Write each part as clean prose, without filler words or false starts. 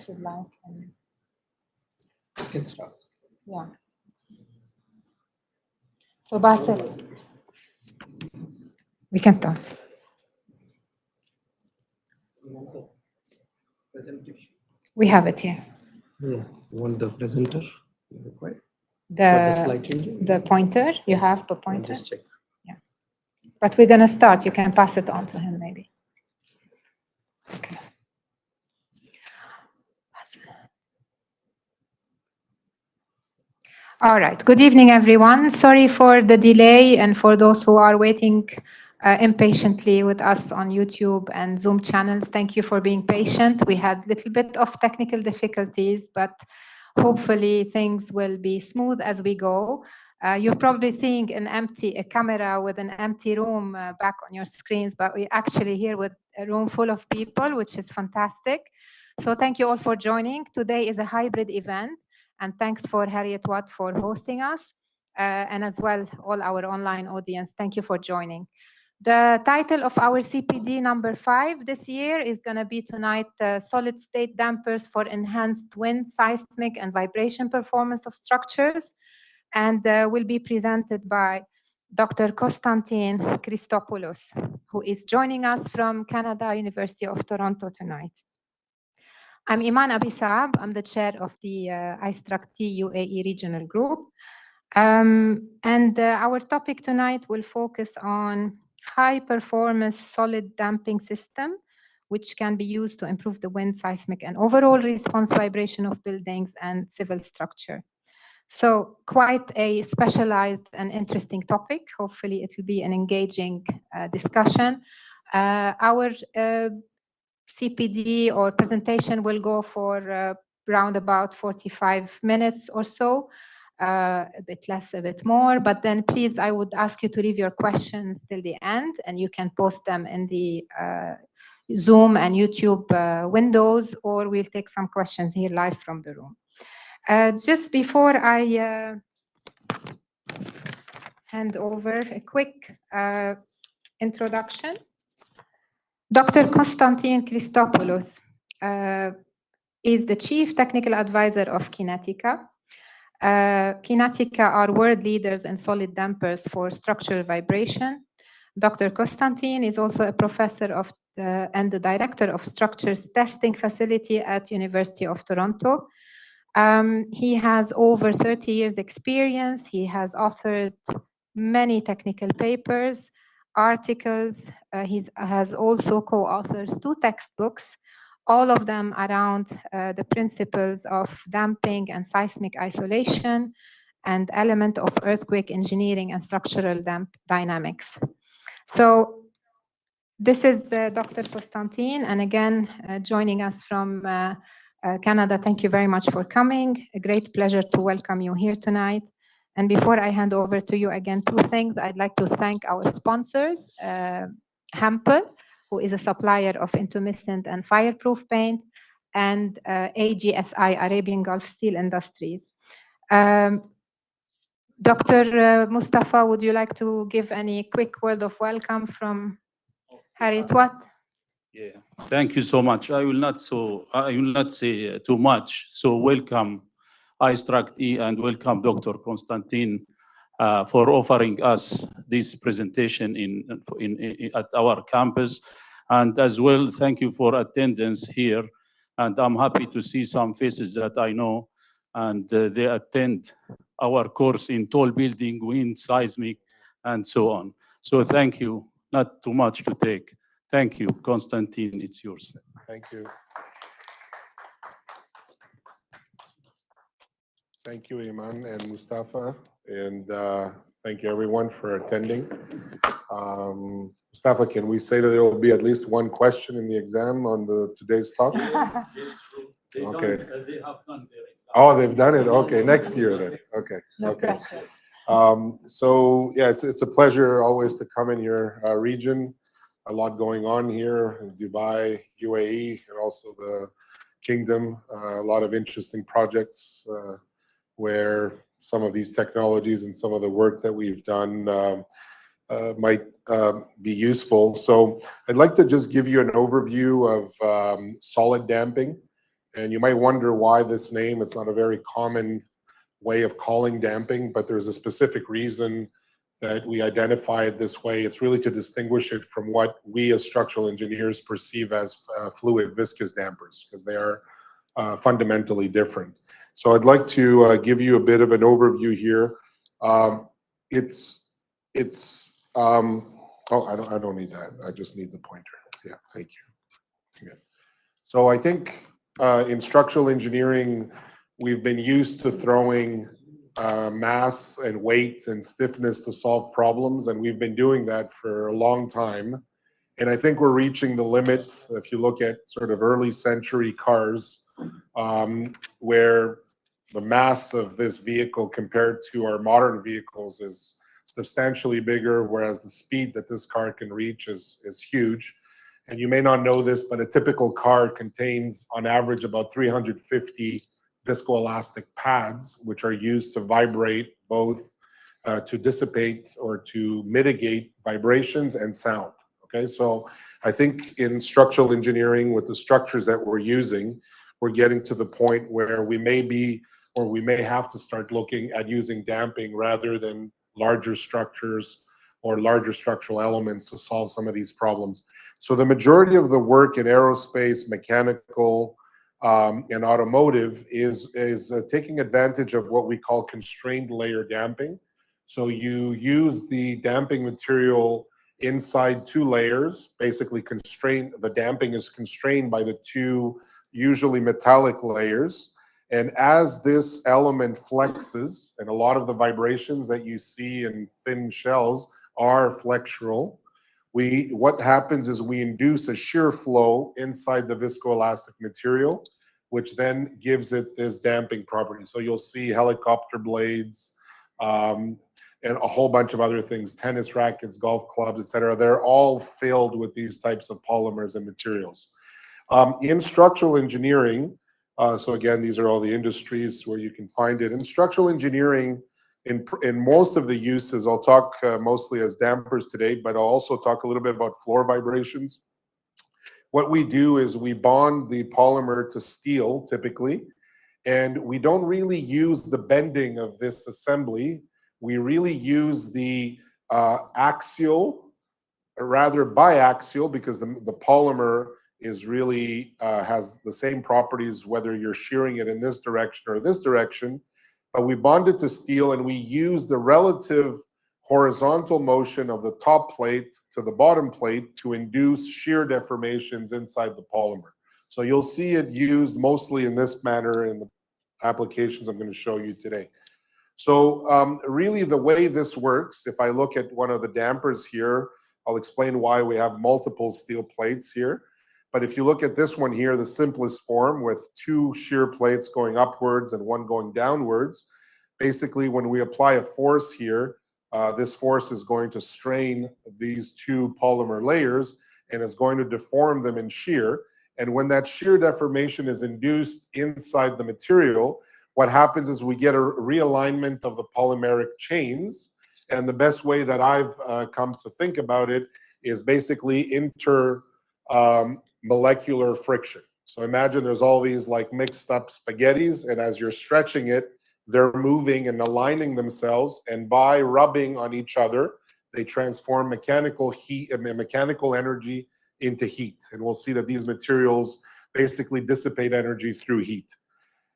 If you'd like. You can start. Yeah. So Basil, we can start. Presentation. We have it here. Yeah. You want the presenter? Required? The slide changing? The pointer, you have the I'll pointer? just check. Yeah. But we're going to start. You can pass it on to him maybe. Okay. All right. Good evening, everyone. Sorry for the delay and for those who are waiting impatiently with us on YouTube and Zoom channels. Thank you for being patient. We had a little bit of technical difficulties, but hopefully things will be smooth as we go. You're probably seeing a camera with an empty room back on your screens, but we're actually here with a room full of people, which is fantastic. So thank you all for joining. Today is a hybrid event. And thanks for Harriet Watt for hosting us, and as well all our online audience. Thank you for joining. The title of our CPD number 5 this year is going to be tonight, Solid State Dampers for Enhanced Wind, Seismic and Vibration Performance of Structures, and will be presented by Dr. Konstantin Christopoulos, who is joining us from Canada, University of Toronto tonight. I'm Iman Abisab. I'm the chair of the ISTRAC-T UAE Regional Group. Our topic tonight will focus on high-performance solid damping system, which can be used to improve the wind, seismic, and overall response vibration of buildings and civil structure. So quite a specialized and interesting topic. Hopefully it will be an engaging discussion. Our CPD or presentation will go for around about 45 minutes or so, a bit less, a bit more, but then please, I would ask you to leave your questions till the end, and you can post them in the Zoom and YouTube windows, or we'll take some questions here live from the room. Just before I hand over a quick introduction, Dr. Konstantin Christopoulos is the Chief Technical Advisor of Kinetica. Kinetica are world leaders in solid dampers for structural vibration. Dr. Konstantin is also a professor and the Director of Structures Testing Facility at University of Toronto. He has over 30 years experience. He has authored many technical papers, articles. He has also co-authored 2 textbooks, all of them around the principles of damping and seismic isolation and element of earthquake engineering and structural dynamics. So this is Dr. Konstantin, and again, joining us from Canada. Thank you very much for coming. A great pleasure to welcome you here tonight. And before I hand over to you again, 2 things. I'd like to thank our sponsors, Hempel, who is a supplier of intermittent and fireproof paint, and AGSI, Arabian Gulf Steel Industries. Dr. Mustafa, would you like to give any quick word of welcome from Harriet Watt? Yeah, thank you so much. I will not say too much. So welcome, ISTRAC-T, and welcome Dr. Konstantin for offering us this presentation at our campus. And as well, thank you for attendance here. And I'm happy to see some faces that I know, and they attend our course in tall building, wind, seismic, and so on. So thank you. Not too much to take. Thank you, Konstantin, it's yours. Thank you. Thank you, Iman and Mustafa, and thank you everyone for attending. Mustafa, can we say that there will be at least 1 question in the exam on today's talk? Okay. They have done their exam. Oh, they've done it? Okay, next year then. Okay. No okay. pressure. So yeah, it's a pleasure always to come in your region. A lot going on here in Dubai, UAE, and also the Kingdom. A lot of interesting projects where some of these technologies and some of the work that we've done might be useful. So I'd like to just give you an overview of solid damping And you might wonder why this name. It's not a very common way of calling damping, but there's a specific reason that we identify it this way. It's really to distinguish it from what we as structural engineers perceive as fluid viscous dampers, because they are fundamentally different. So I'd like to give you a bit of an overview here. Oh, I don't need that. I just need the pointer. Yeah, thank you. Yeah. So I think in structural engineering, we've been used to throwing mass and weight and stiffness to solve problems, and we've been doing that for a long time. And I think we're reaching the limit, if you look at sort of early century cars, where the mass of this vehicle compared to our modern vehicles is substantially bigger, whereas the speed that this car can reach is huge. And you may not know this, but a typical car contains on average about 350 viscoelastic pads, which are used to vibrate both to dissipate or to mitigate vibrations and sound. Okay, so I think in structural engineering, with the structures that we're using, we're getting to the point where we may be, or we may have to start looking at using damping rather than larger structures or larger structural elements to solve some of these problems. So the majority of the work in aerospace, mechanical, and automotive is taking advantage of what we call constrained layer damping. So you use the damping material inside two layers, basically constrained, the damping is constrained by the two usually metallic layers. And as this element flexes, and a lot of the vibrations that you see in thin shells are flexural, what happens is we induce a shear flow inside the viscoelastic material, which then gives it this damping property. So you'll see helicopter blades, and a whole bunch of other things, tennis rackets, golf clubs, etc. They're all filled with these types of polymers and materials. In structural engineering, so again, these are all the industries where you can find it. In structural engineering, in most of the uses, I'll talk mostly as dampers today, but I'll also talk a little bit about floor vibrations. What we do is we bond the polymer to steel, typically, and we don't really use the bending of this assembly. We really use the axial, or rather biaxial, because the polymer is really has the same properties whether you're shearing it in this direction or this direction. But we bond it to steel, and we use the relative horizontal motion of the top plate to the bottom plate to induce shear deformations inside the polymer. So you'll see it used mostly in this manner in the applications I'm going to show you today. So really the way this works, if I look at one of the dampers here, I'll explain why we have multiple steel plates here. But if you look at this one here, the simplest form with two shear plates going upwards and one going downwards, basically when we apply a force here, this force is going to strain these two polymer layers and is going to deform them in shear. And when that shear deformation is induced inside the material, what happens is we get a realignment of the polymeric chains. And the best way that I've come to think about it is basically molecular friction. So imagine there's all these like mixed up spaghettis, and as you're stretching it, they're moving and aligning themselves, and by rubbing on each other, they transform mechanical heat and mechanical energy into heat. And we'll see that these materials basically dissipate energy through heat.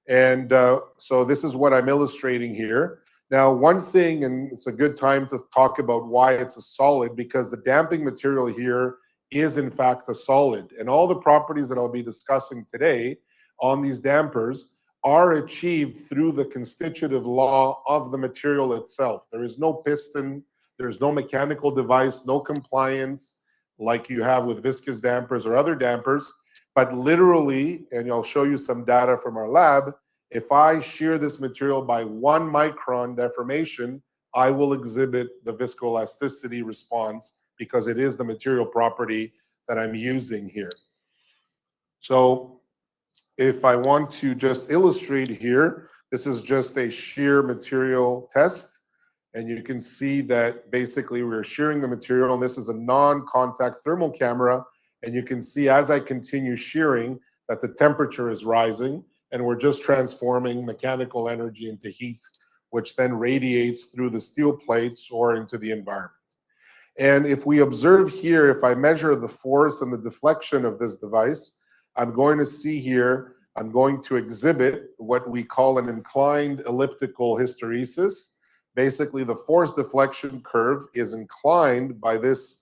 And so this is what I'm illustrating here. Now, one thing, and it's a good time to talk about why it's a solid, because the damping material here is in fact a solid. And all the properties that I'll be discussing today on these dampers are achieved through the constitutive law of the material itself. There is no piston, there's no mechanical device, no compliance like you have with viscous dampers or other dampers. But literally, and I'll show you some data from our lab, if I shear this material by 1 micron deformation, I will exhibit the viscoelasticity response because it is the material property that I'm using here. So if I want to just illustrate here, this is just a shear material test. And you can see that basically we're shearing the material, and this is a non-contact thermal camera. And you can see as I continue shearing, that the temperature is rising, and we're just transforming mechanical energy into heat, which then radiates through the steel plates or into the environment. And if we observe here, if I measure the force and the deflection of this device, I'm going to see here, I'm going to exhibit what we call an inclined elliptical hysteresis. Basically, the force deflection curve is inclined by this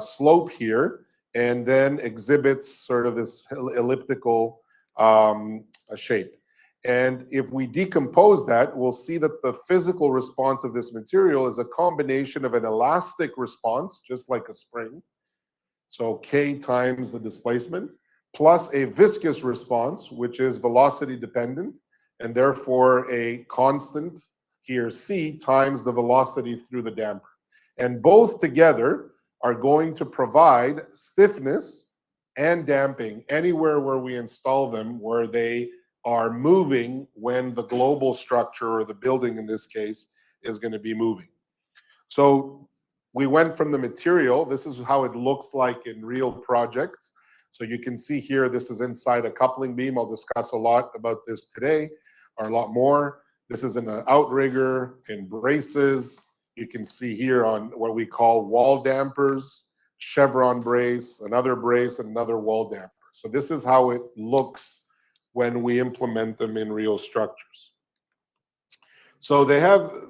slope here, and then exhibits sort of this elliptical shape. And if we decompose that, we'll see that the physical response of this material is a combination of an elastic response, just like a spring, so K times the displacement, plus a viscous response, which is velocity dependent, and therefore a constant here, C, times the velocity through the damper. And both together are going to provide stiffness and damping anywhere where we install them, where they are moving when the global structure, or the building in this case, is going to be moving. So we went from the material, this is how it looks like in real projects. So you can see here, this is inside a coupling beam. I'll discuss a lot about this today, or a lot more. This is in an outrigger, in braces. You can see here on what we call wall dampers, chevron brace, another brace, and another wall damper. So this is how it looks when we implement them in real structures. So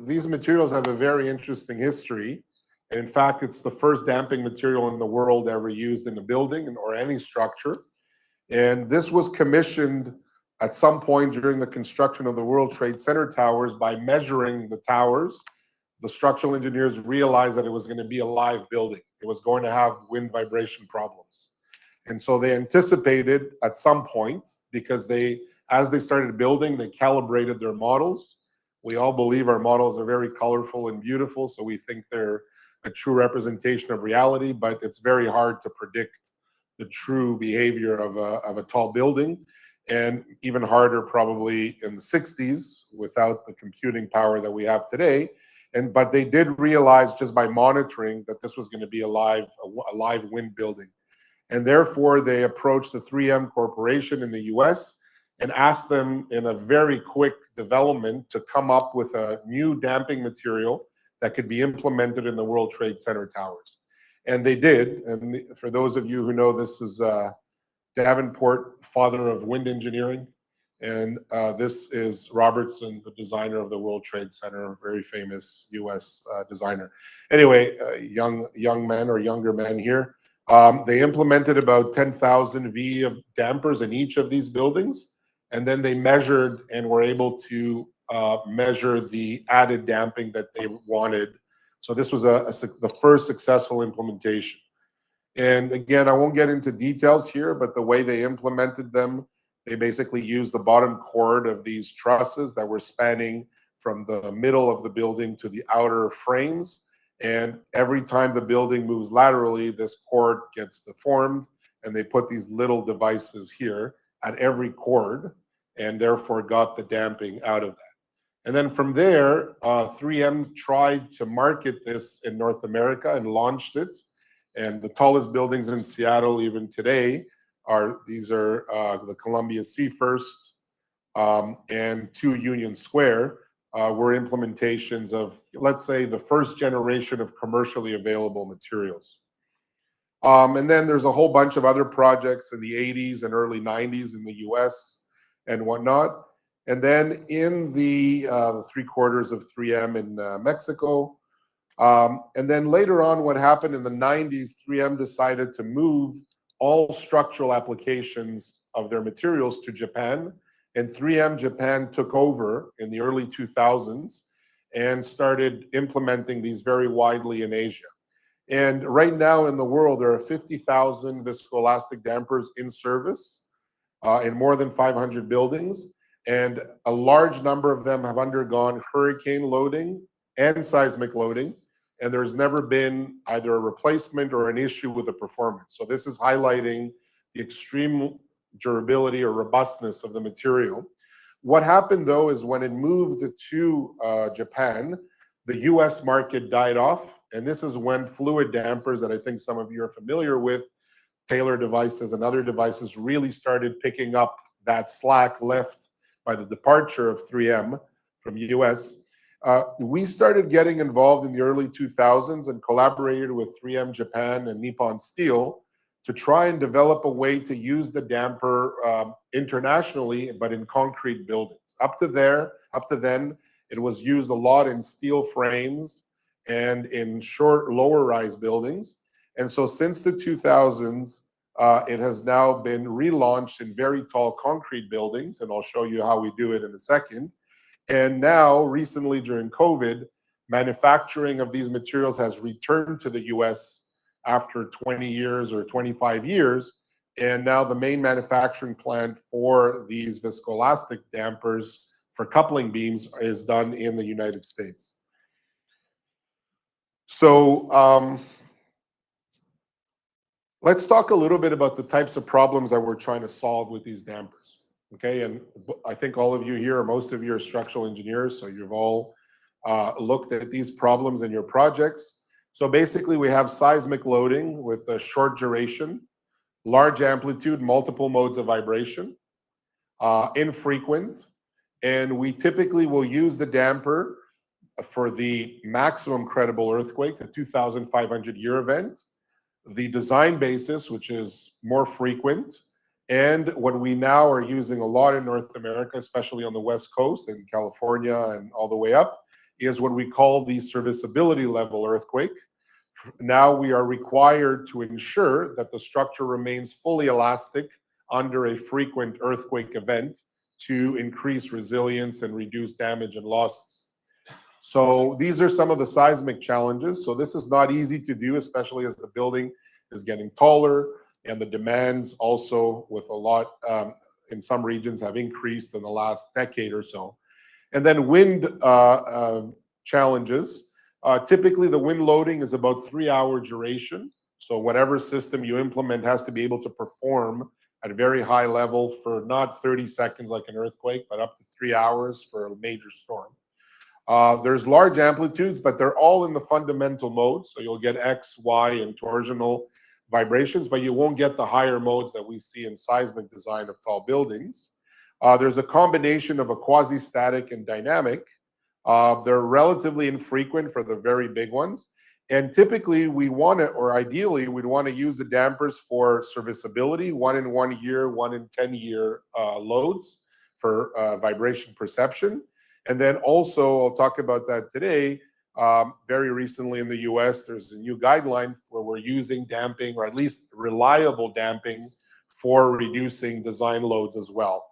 these materials have a very interesting history. And in fact, it's the first damping material in the world ever used in a building or any structure. And this was commissioned at some point during the construction of the World Trade Center towers by measuring the towers. The structural engineers realized that it was going to be a live building. It was going to have wind vibration problems. And so they anticipated at some point, because as they started building, they calibrated their models. We all believe our models are very colorful and beautiful, so we think they're a true representation of reality, but it's very hard to predict the true behavior of a tall building, and even harder probably in the 60s without the computing power that we have today. But they did realize just by monitoring that this was going to be a live wind building. And therefore, they approached the 3M Corporation in the US and asked them in a very quick development to come up with a new damping material that could be implemented in the World Trade Center towers. And they did. And for those of you who know, this is Davenport, father of wind engineering. And this is Robertson, the designer of the World Trade Center, a very famous US designer. Anyway, young men or younger men here. They implemented about 10,000 V of dampers in each of these buildings, and then they measured and were able to measure the added damping that they wanted. So this was the first successful implementation. And again, I won't get into details here, but the way they implemented them, they basically used the bottom chord of these trusses that were spanning from the middle of the building to the outer frames. And every time the building moves laterally, this chord gets deformed, and they put these little devices here at every chord, and therefore got the damping out of that. And then from there, 3M tried to market this in North America and launched it. And the tallest buildings in Seattle, even today, are the Columbia Seafirst and 2 Union Square. Were implementations of, let's say, the first generation of commercially available materials. And then there's a whole bunch of other projects in the 80s and early 90s in the US and whatnot. And then in the 3/4 of 3M in Mexico. And then later on, what happened in the 90s, 3M decided to move all structural applications of their materials to Japan. And 3M Japan took over in the early 2000s and started implementing these very widely in Asia. And right now in the world, there are 50,000 viscoelastic dampers in service in more than 500 buildings. And a large number of them have undergone hurricane loading and seismic loading. And there's never been either a replacement or an issue with the performance. So this is highlighting the extreme durability or robustness of the material. What happened though is when it moved to Japan, the US market died off. And this is when fluid dampers that I think some of you are familiar with Taylor devices and other devices really started picking up that slack left by the departure of 3M from US. We started getting involved in the early 2000s and collaborated with 3M Japan and Nippon Steel to try and develop a way to use the damper internationally, but in concrete buildings. Up to then, it was used a lot in steel frames and in short, lower-rise buildings. And so since the 2000s, it has now been relaunched in very tall concrete buildings, and I'll show you how we do it in a second. And now, recently during COVID, manufacturing of these materials has returned to the US after 20 years or 25 years. And now the main manufacturing plant for these viscoelastic dampers for coupling beams is done in the United States. So let's talk a little bit about the types of problems that we're trying to solve with these dampers. Okay, and I think all of you here, or most of you, are structural engineers, so you've all looked at these problems in your projects. So basically, we have seismic loading with a short duration, large amplitude, multiple modes of vibration, infrequent, and we typically will use the damper for the maximum credible earthquake, a 2,500-year event, the design basis, which is more frequent, and what we now are using a lot in North America, especially on the West Coast in California and all the way up, is what we call the serviceability level earthquake. Now we are required to ensure that the structure remains fully elastic under a frequent earthquake event to increase resilience and reduce damage and losses. So these are some of the seismic challenges. So this is not easy to do, especially as the building is getting taller and the demands also with a lot in some regions have increased in the last decade or so. And then wind challenges. Typically the wind loading is about 3-hour duration. So whatever system you implement has to be able to perform at a very high level for not 30 seconds like an earthquake, but up to 3 hours for a major storm. There's large amplitudes, but they're all in the fundamental modes. So you'll get X, Y, and torsional vibrations, but you won't get the higher modes that we see in seismic design of tall buildings. There's a combination of a quasi-static and dynamic. They're relatively infrequent for the very big ones. And typically we want to, or ideally, we'd want to use the dampers for serviceability, 1 in 1 year, 1 in 10-year loads for vibration perception. And then also, I'll talk about that today, very recently in the US, there's a new guideline where we're using damping, or at least reliable damping, for reducing design loads as well.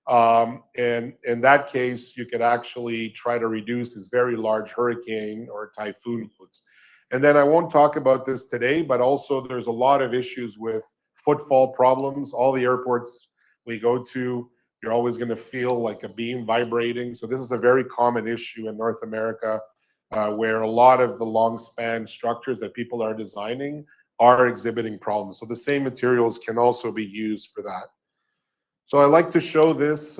And in that case, you could actually try to reduce this very large hurricane or typhoon loads. And then I won't talk about this today, but also there's a lot of issues with footfall problems. All the airports we go to, you're always going to feel like a beam vibrating. So this is a very common issue in North America, where a lot of the long span structures that people are designing are exhibiting problems. So the same materials can also be used for that. So I like to show this.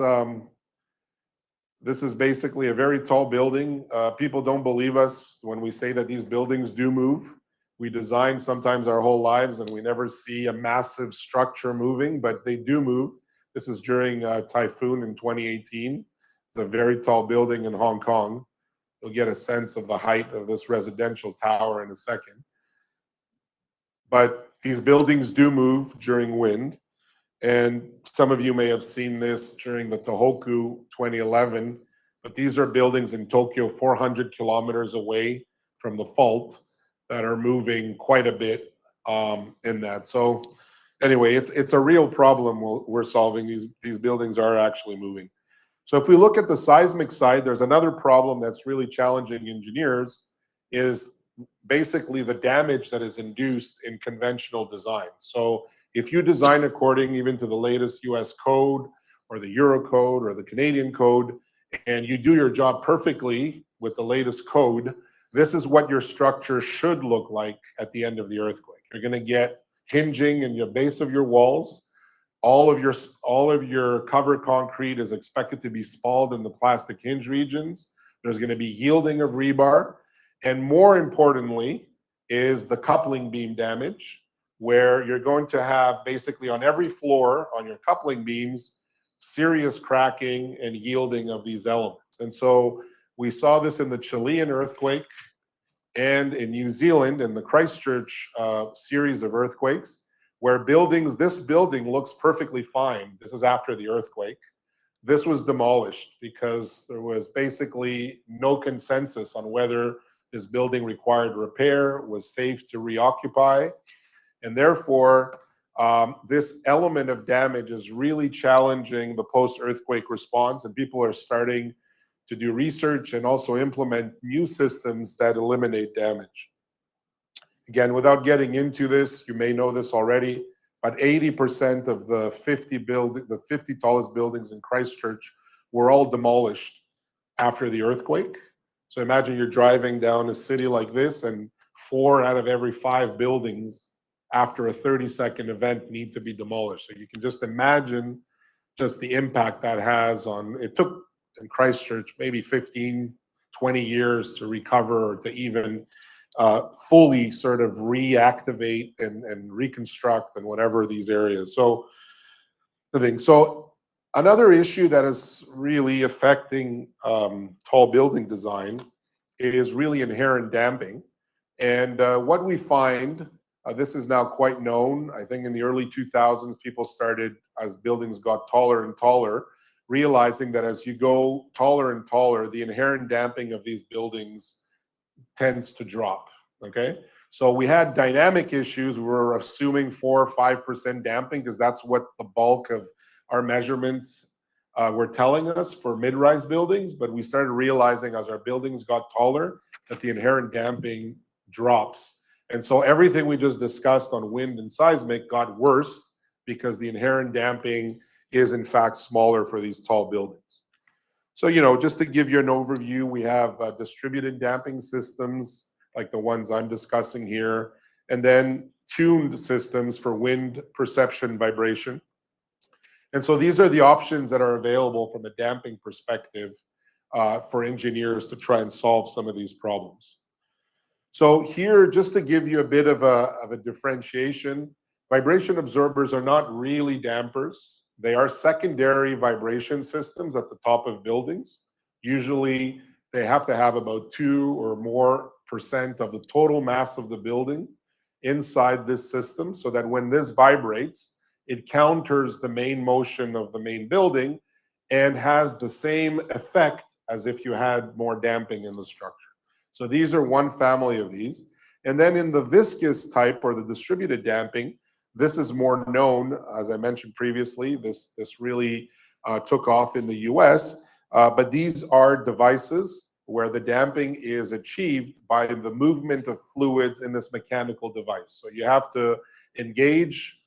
This is basically a very tall building. People don't believe us when we say that these buildings do move. We design sometimes our whole lives and we never see a massive structure moving, but they do move. This is during a typhoon in 2018. It's a very tall building in Hong Kong. You'll get a sense of the height of this residential tower in a second. But these buildings do move during wind. And some of you may have seen this during the Tohoku 2011, but these are buildings in Tokyo 400 kilometers away from the fault that are moving quite a bit in that. So anyway, it's a real problem we're solving. These buildings are actually moving. So if we look at the seismic side, there's another problem that's really challenging engineers, is basically the damage that is induced in conventional design. So if you design according even to the latest US code or the Euro code or the Canadian code, and you do your job perfectly with the latest code, this is what your structure should look like at the end of the earthquake. You're going to get hinging in your base of your walls. All of your cover concrete is expected to be spalled in the plastic hinge regions. There's going to be yielding of rebar. And more importantly is the coupling beam damage, where you're going to have basically on every floor on your coupling beams, serious cracking and yielding of these elements. And so we saw this in the Chilean earthquake and in New Zealand in the Christchurch series of earthquakes, where this building looks perfectly fine. This is after the earthquake. This was demolished because there was basically no consensus on whether this building required repair, was safe to reoccupy. And therefore, this element of damage is really challenging the post-earthquake response, and people are starting to do research and also implement new systems that eliminate damage. Again, without getting into this, you may know this already, but 80% of the 50 tallest buildings in Christchurch were all demolished after the earthquake. So imagine you're driving down a city like this and 4 out of every 5 buildings after a 30-second event need to be demolished. So you can just imagine just the impact that has on, it took in Christchurch maybe 15, 20 years to recover or to even fully sort of reactivate and reconstruct and whatever these areas. So the thing. So another issue that is really affecting tall building design is really inherent damping. And what we find, this is now quite known. I think in the early 2000s, people started, as buildings got taller and taller, realizing that as you go taller and taller, the inherent damping of these buildings tends to drop, okay? So we had dynamic issues. We were assuming 4 or 5% damping because that's what the bulk of our measurements were telling us for mid-rise buildings, but we started realizing as our buildings got taller that the inherent damping drops. And so everything we just discussed on wind and seismic got worse because the inherent damping is in fact smaller for these tall buildings. So, you know, just to give you an overview, we have distributed damping systems like the ones I'm discussing here, and then tuned systems for wind perception vibration. And so these are the options that are available from a damping perspective for engineers to try and solve some of these problems. So here, just to give you a bit of a differentiation, vibration absorbers are not really dampers. They are secondary vibration systems at the top of buildings. Usually they have to have about 2 or more % of the total mass of the building inside this system so that when this vibrates, it counters the main motion of the main building and has the same effect as if you had more damping in the structure. So these are one family of these. And then in the viscous type or the distributed damping, this is more known, as I mentioned previously. This really took off in the US, but these are devices where the damping is achieved by the movement of fluids in this mechanical device. So you have to engage,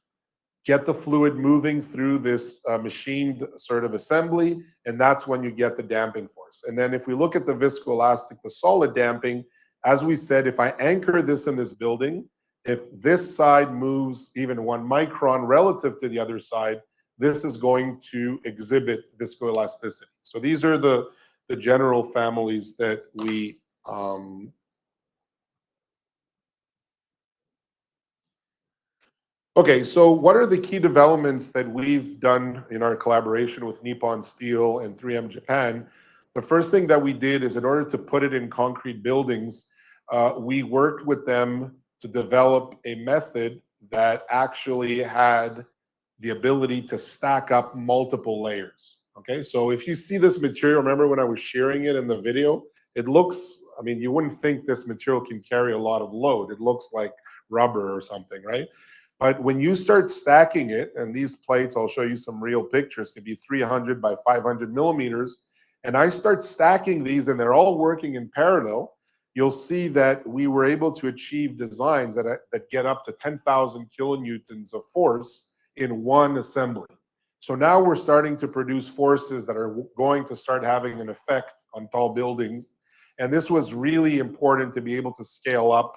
get the fluid moving through this machined sort of assembly, and that's when you get the damping force. And then if we look at the viscoelastic, the solid damping, as we said, if I anchor this in this building, if this side moves even 1 micron relative to the other side, this is going to exhibit viscoelasticity. So these are the general families that we Okay, so what are the key developments that we've done in our collaboration with Nippon Steel and 3M Japan? The first thing that we did is in order to put it in concrete buildings, we worked with them to develop a method that actually had the ability to stack up multiple layers. Okay, so if you see this material, remember when I was sharing it in the video, it looks, I mean, you wouldn't think this material can carry a lot of load. It looks like rubber or something, right? But when you start stacking it, and these plates, I'll show you some real pictures, could be 300 by 500 millimeters, and I start stacking these and they're all working in parallel, you'll see that we were able to achieve designs that get up to 10,000 kilonewtons of force in one assembly. So now we're starting to produce forces that are going to start having an effect on tall buildings. And this was really important to be able to scale up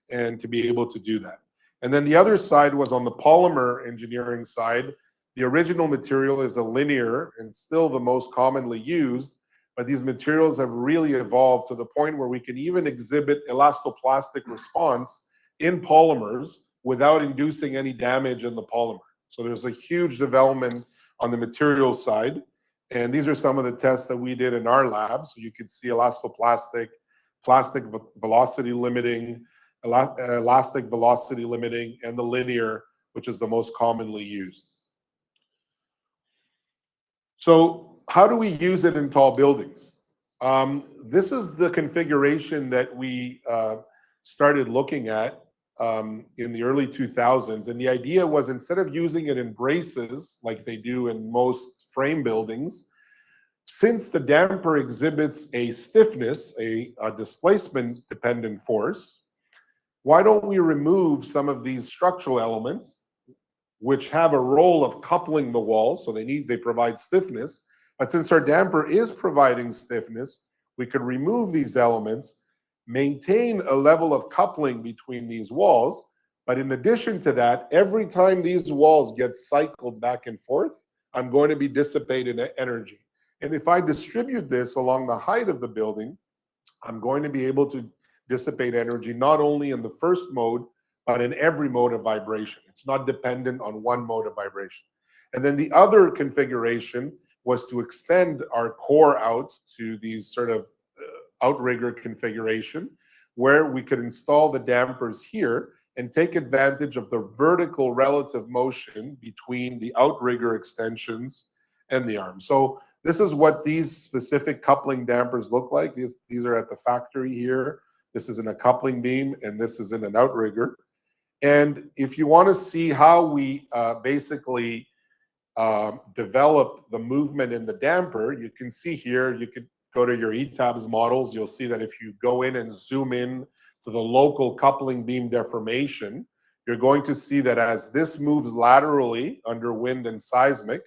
and to be able to do that. And then the other side was on the polymer engineering side. The original material is a linear and still the most commonly used, but these materials have really evolved to the point where we can even exhibit elastoplastic response in polymers without inducing any damage in the polymer. So there's a huge development on the material side. And these are some of the tests that we did in our lab. So you could see elastoplastic, plastic velocity limiting, elastic velocity limiting, and the linear, which is the most commonly used. So how do we use it in tall buildings? This is the configuration that we started looking at in the early 2000s. And the idea was, instead of using it in braces like they do in most frame buildings, since the damper exhibits a stiffness, a displacement-dependent force, why don't we remove some of these structural elements which have a role of coupling the wall, so they provide stiffness, but since our damper is providing stiffness, we could remove these elements, maintain a level of coupling between these walls, but in addition to that, every time these walls get cycled back and forth, I'm going to be dissipating energy. And if I distribute this along the height of the building, I'm going to be able to dissipate energy not only in the first mode, but in every mode of vibration. It's not dependent on one mode of vibration. And then the other configuration was to extend our core out to these sort of outrigger configuration, where we could install the dampers here and take advantage of the vertical relative motion between the outrigger extensions and the arm. So this is what these specific coupling dampers look like. These are at the factory here. This is in a coupling beam, and this is in an outrigger. And if you want to see how we basically develop the movement in the damper, you can see here, you could go to your ETABS models. You'll see that if you go in and zoom in to the local coupling beam deformation, you're going to see that as this moves laterally under wind and seismic,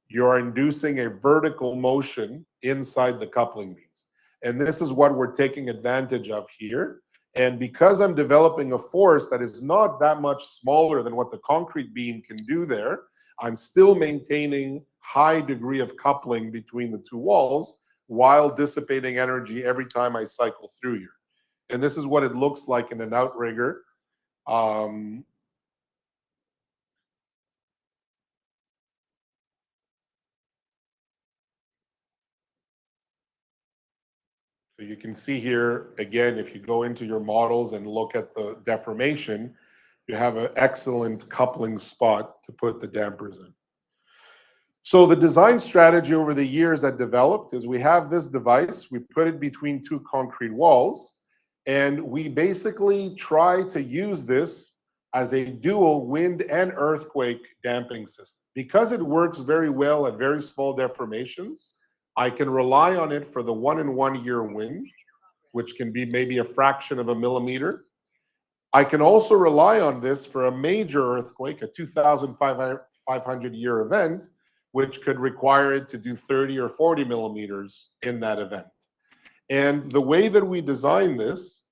you're inducing a vertical motion inside the coupling beams. And this is what we're taking advantage of here. And because I'm developing a force that is not that much smaller than what the concrete beam can do there, I'm still maintaining high degree of coupling between the two walls while dissipating energy every time I cycle through here. And this is what it looks like in an outrigger. So you can see here, again, if you go into your models and look at the deformation, you have an excellent coupling spot to put the dampers in. So the design strategy over the years that developed is we have this device, we put it between two concrete walls, and we basically try to use this as a dual wind and earthquake damping system. Because it works very well at very small deformations, I can rely on it for the 1 in 1 year wind, which can be maybe a fraction of a millimeter. I can also rely on this for a major earthquake, a 2,500 year event, which could require it to do 30 or 40 millimeters in that event. And the way that we design this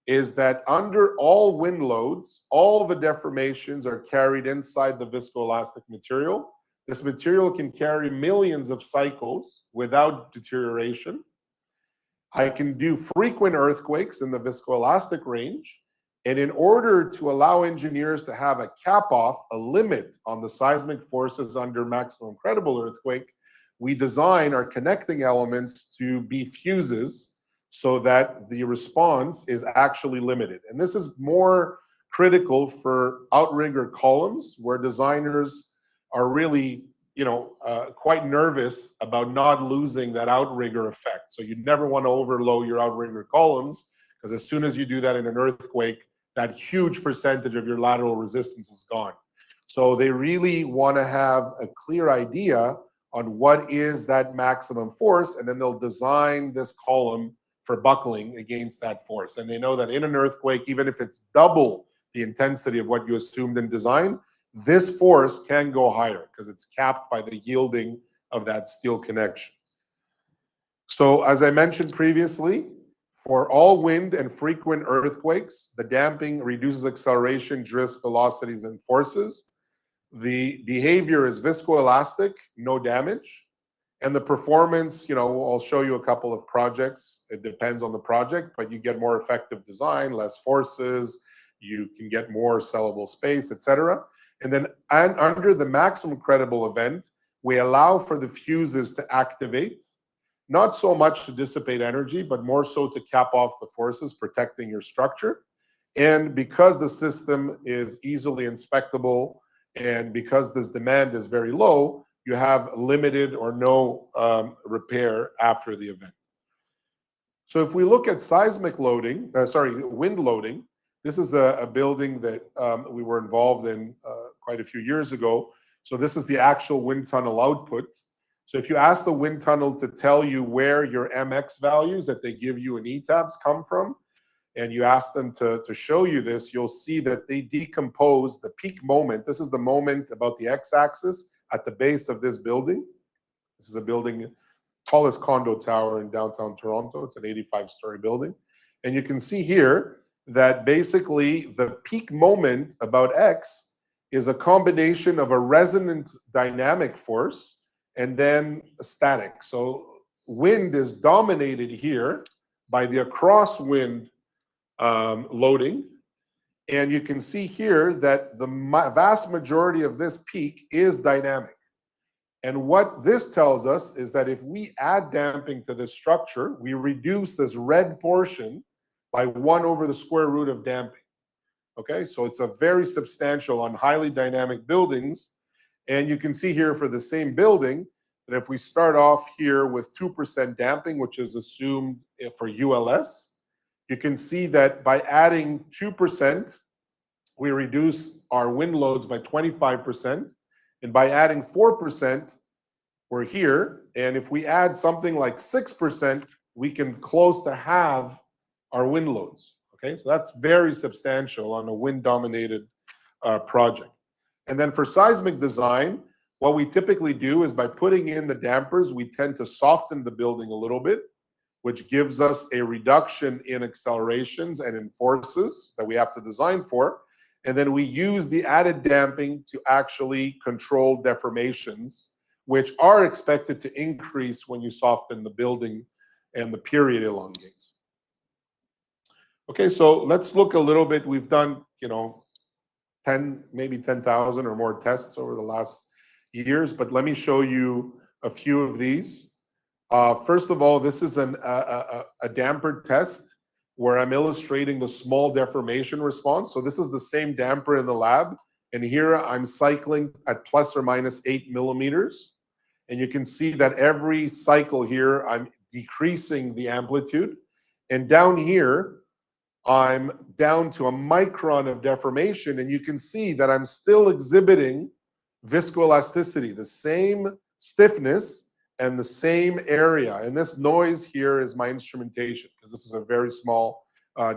is that under all wind loads, all the deformations are carried inside the viscoelastic material. This material can carry millions of cycles without deterioration. I can do frequent earthquakes in the viscoelastic range. And in order to allow engineers to have a cap off, a limit on the seismic forces under maximum credible earthquake, we design our connecting elements to be fuses so that the response is actually limited. And this is more critical for outrigger columns, where designers are really, quite nervous about not losing that outrigger effect. So you never want to overload your outrigger columns, because as soon as you do that in an earthquake, that huge percentage of your lateral resistance is gone. So they really want to have a clear idea on what is that maximum force, and then they'll design this column for buckling against that force. And they know that in an earthquake, even if it's double the intensity of what you assumed in design, this force can go higher because it's capped by the yielding of that steel connection. So as I mentioned previously, for all wind and frequent earthquakes, the damping reduces acceleration, drifts, velocities, and forces. The behavior is viscoelastic, no damage. And the performance, I'll show you a couple of projects. It depends on the project, but you get more effective design, less forces, you can get more sellable space, etc. And then under the maximum credible event, we allow for the fuses to activate, not so much to dissipate energy, but more so to cap off the forces, protecting your structure. And because the system is easily inspectable, and because this demand is very low, you have limited or no repair after the event. So if we look at seismic loading, wind loading, this is a building that we were involved in quite a few years ago. So this is the actual wind tunnel output. So if you ask the wind tunnel to tell you where your MX values that they give you in ETABS come from, and you ask them to show you this, you'll see that they decompose the peak moment. This is the moment about the x-axis at the base of this building. This is a building, tallest condo tower in downtown Toronto. It's an 85-story building. And you can see here that basically the peak moment about X is a combination of a resonant dynamic force and then a static. So wind is dominated here by the crosswind loading. And you can see here that the vast majority of this peak is dynamic. And what this tells us is that if we add damping to this structure, we reduce this red portion by 1 over the square root of damping. Okay, so it's a very substantial on highly dynamic buildings. And you can see here for the same building that if we start off here with 2% damping, which is assumed for ULS, you can see that by adding 2%, we reduce our wind loads by 25%. And by adding 4%, we're here. And if we add something like 6%, we can close to halve our wind loads. Okay, so that's very substantial on a wind-dominated project. And then for seismic design, what we typically do is by putting in the dampers, we tend to soften the building a little bit, which gives us a reduction in accelerations and in forces that we have to design for. And then we use the added damping to actually control deformations, which are expected to increase when you soften the building and the period elongates. Okay, so let's look a little bit. We've done, 10, maybe 10,000 or more tests over the last years, but let me show you a few of these. First of all, this is a damper test where I'm illustrating the small deformation response. So this is the same damper in the lab. And here I'm cycling at plus or minus 8 millimeters. And you can see that every cycle here, I'm decreasing the amplitude. And down here, I'm down to a micron of deformation. And you can see that I'm still exhibiting viscoelasticity, the same stiffness and the same area. And this noise here is my instrumentation because this is a very small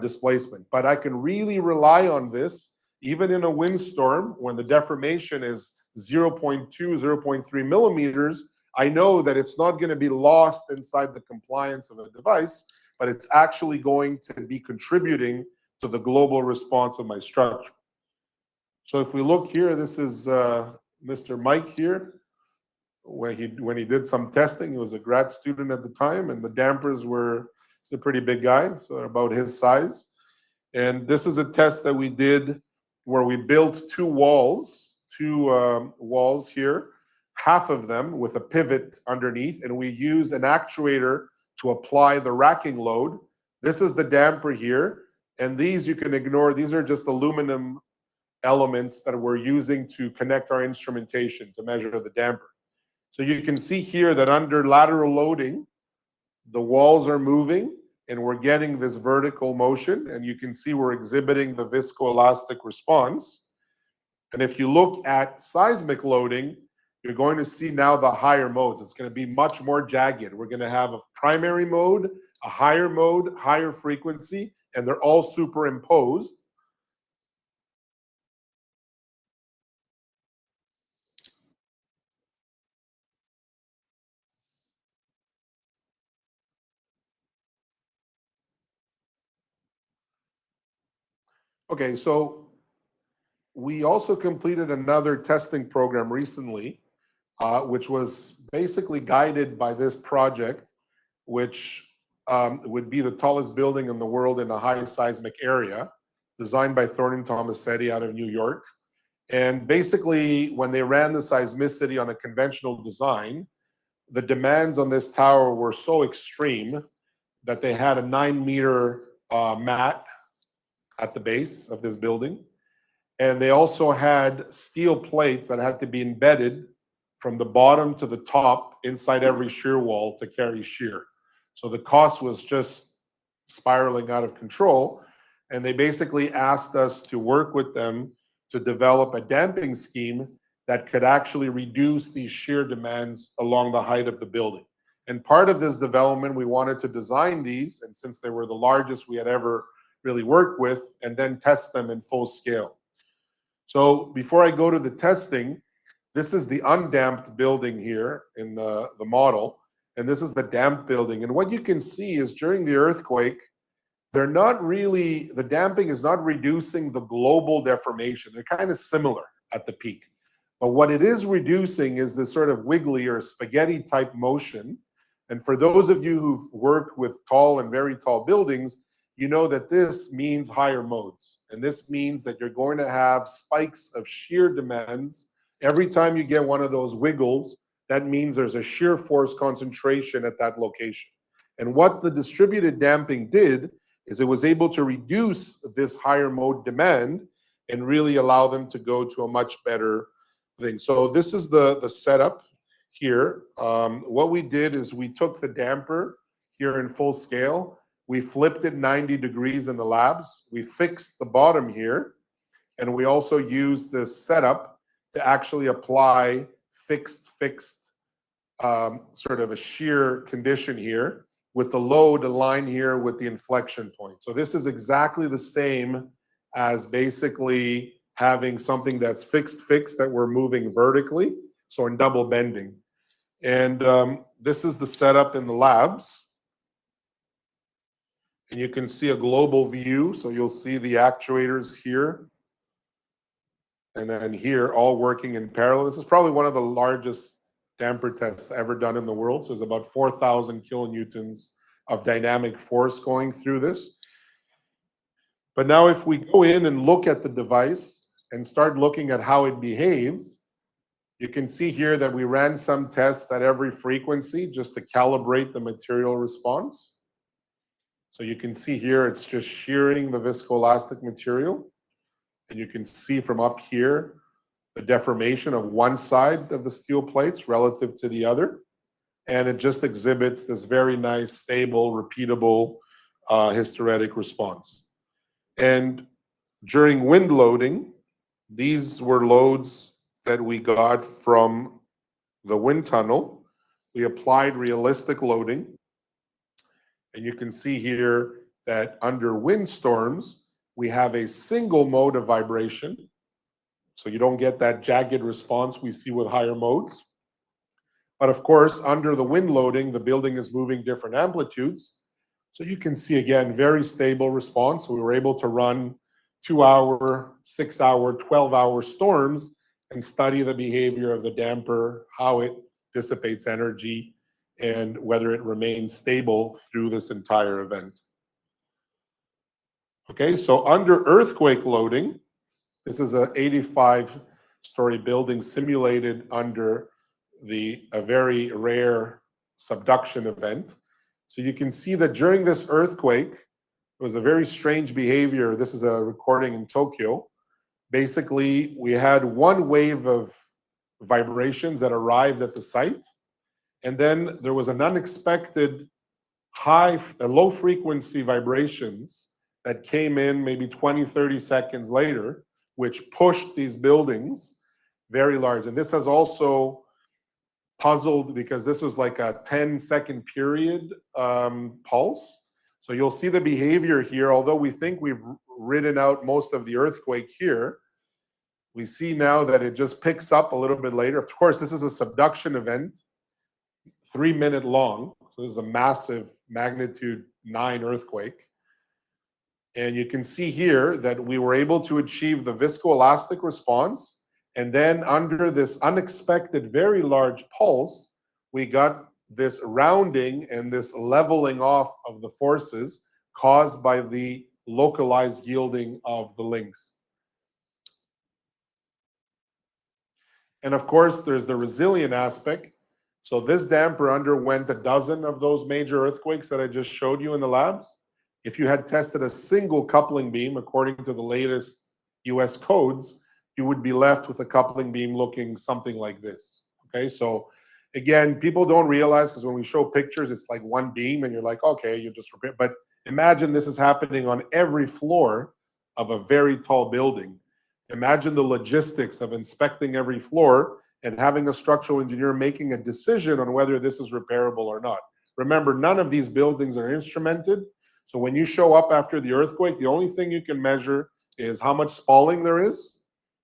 displacement. But I can really rely on this even in a windstorm when the deformation is 0.2, 0.3 millimeters. I know that it's not going to be lost inside the compliance of a device, but it's actually going to be contributing to the global response of my structure. So if we look here, this is Mr. Mike here. When he did some testing, he was a grad student at the time, and the dampers he's a pretty big guy, so they're about his size. And this is a test that we did where we built two walls here, half of them with a pivot underneath, and we use an actuator to apply the racking load. This is the damper here, and these you can ignore. These are just aluminum elements that we're using to connect our instrumentation to measure the damper. So you can see here that under lateral loading, the walls are moving and we're getting this vertical motion, and you can see we're exhibiting the viscoelastic response. And if you look at seismic loading, you're going to see now the higher modes. It's going to be much more jagged. We're going to have a primary mode, a higher mode, higher frequency, and they're all superimposed. Okay, so we also completed another testing program recently, which was basically guided by this project, which would be the tallest building in the world in a high seismic area. designed by Thornton Tomasetti out of New York. And basically, when they ran the seismicity on a conventional design, the demands on this tower were so extreme that they had a 9-meter mat at the base of this building. And they also had steel plates that had to be embedded from the bottom to the top inside every shear wall to carry shear. So the cost was just spiraling out of control. And they basically asked us to work with them to develop a damping scheme that could actually reduce these shear demands along the height of the building. And part of this development, we wanted to design these, and since they were the largest we had ever really worked with, and then test them in full scale. So before I go to the testing, this is the undamped building here in the model, and this is the damped building. And what you can see is during the earthquake, they're not really, the damping is not reducing the global deformation. They're kind of similar at the peak. But what it is reducing is this sort of wiggly or spaghetti type motion. And for those of you who've worked with tall and very tall buildings, you know that this means higher modes. And this means that you're going to have spikes of shear demands. Every time you get one of those wiggles, that means there's a shear force concentration at that location. And what the distributed damping did is it was able to reduce this higher mode demand and really allow them to go to a much better thing. So this is the setup here. What we did is we took the damper here in full scale. We flipped it 90 degrees in the labs. We fixed the bottom here. And we also used this setup to actually apply fixed sort of a shear condition here, with the load aligned here with the inflection point. So this is exactly the same as basically having something that's fixed that we're moving vertically, so in double bending. And this is the setup in the labs. And you can see a global view, so you'll see the actuators here and then here, all working in parallel. This is probably one of the largest damper tests ever done in the world. So there's about 4,000 kilonewtons of dynamic force going through this. But now if we go in and look at the device and start looking at how it behaves, you can see here that we ran some tests at every frequency just to calibrate the material response. So you can see here, it's just shearing the viscoelastic material. And you can see from up here, the deformation of one side of the steel plates relative to the other. And it just exhibits this very nice, stable, repeatable hysteretic response. And during wind loading, these were loads that we got from the wind tunnel. We applied realistic loading. And you can see here that under windstorms, we have a single mode of vibration. So you don't get that jagged response we see with higher modes. But of course, under the wind loading, the building is moving different amplitudes. So you can see, again, very stable response. We were able to run 2-hour, 6-hour, 12-hour storms and study the behavior of the damper, how it dissipates energy, and whether it remains stable through this entire event. Okay, so under earthquake loading, this is an 85-story building simulated under a very rare subduction event. So you can see that during this earthquake, it was a very strange behavior. This is a recording in Tokyo. Basically, we had one wave of vibrations that arrived at the site, and then there was an unexpected low frequency vibrations that came in maybe 20, 30 seconds later, which pushed these buildings very large. And this has also puzzled because this was like a 10-second period pulse. So you'll see the behavior here. Although we think we've ridden out most of the earthquake here, we see now that it just picks up a little bit later. Of course, this is a subduction event, 3-minute long. So this is a massive magnitude 9 earthquake. And you can see here that we were able to achieve the viscoelastic response. And then under this unexpected, very large pulse, we got this rounding and this leveling off of the forces caused by the localized yielding of the links. And of course, there's the resilient aspect. So this damper underwent a dozen of those major earthquakes that I just showed you in the labs. If you had tested a single coupling beam, according to the latest US codes, you would be left with a coupling beam looking something like this. Okay, so again, people don't realize, because when we show pictures, it's like one beam and you're like, okay, you just repair. But imagine this is happening on every floor of a very tall building. Imagine the logistics of inspecting every floor and having a structural engineer making a decision on whether this is repairable or not. Remember, none of these buildings are instrumented. So when you show up after the earthquake, the only thing you can measure is how much spalling there is,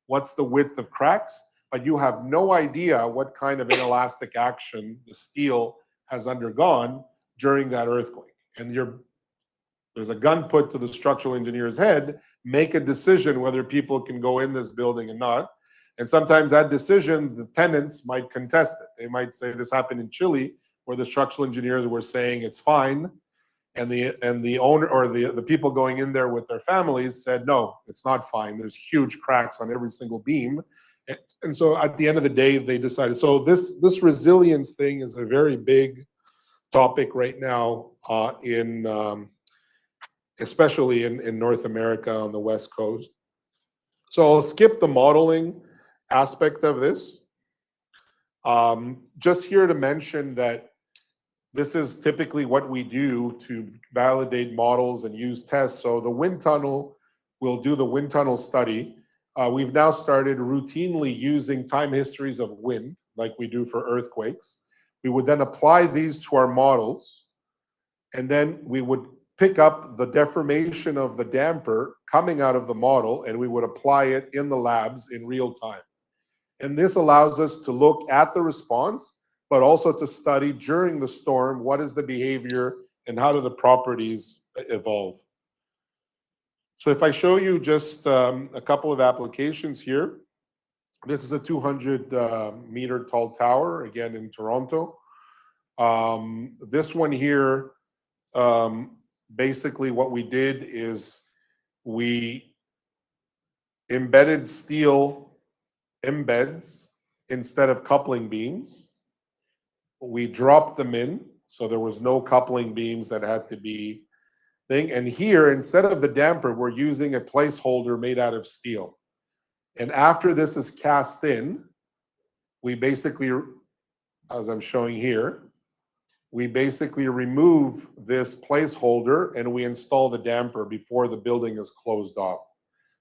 what's the width of cracks, but you have no idea what kind of inelastic action the steel has undergone during that earthquake. And there's a gun put to the structural engineer's head, make a decision whether people can go in this building or not. And sometimes that decision, the tenants might contest it. They might say, this happened in Chile, where the structural engineers were saying it's fine. And the owner or the people going in there with their families said, no, it's not fine. There's huge cracks on every single beam. And so at the end of the day, they decided. So this resilience thing is a very big topic right now especially in North America on the West Coast. So I'll skip the modeling aspect of this. Just here to mention that this is typically what we do to validate models and use tests. So the wind tunnel, we'll do the wind tunnel study. We've now started routinely using time histories of wind, like we do for earthquakes. We would then apply these to our models, and then we would pick up the deformation of the damper coming out of the model, and we would apply it in the labs in real time. And this allows us to look at the response, but also to study during the storm, what is the behavior and how do the properties evolve. So if I show you just a couple of applications here, this is a 200 meter tall tower, again in Toronto. This one here, basically what we did is we embedded steel embeds instead of coupling beams. We dropped them in, so there was no coupling beams that had to be thing. And here, instead of the damper, we're using a placeholder made out of steel. And after this is cast in, we basically, as I'm showing here, we basically remove this placeholder and we install the damper before the building is closed off.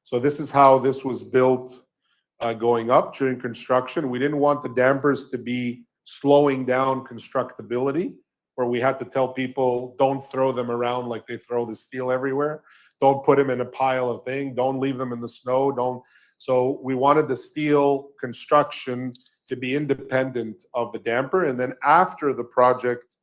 So this is how this was built going up during construction. We didn't want the dampers to be slowing down constructability, where we had to tell people, don't throw them around like they throw the steel everywhere. Don't put them in a pile of things. Don't leave them in the snow. Don't. So we wanted the steel construction to be independent of the damper. And then after the project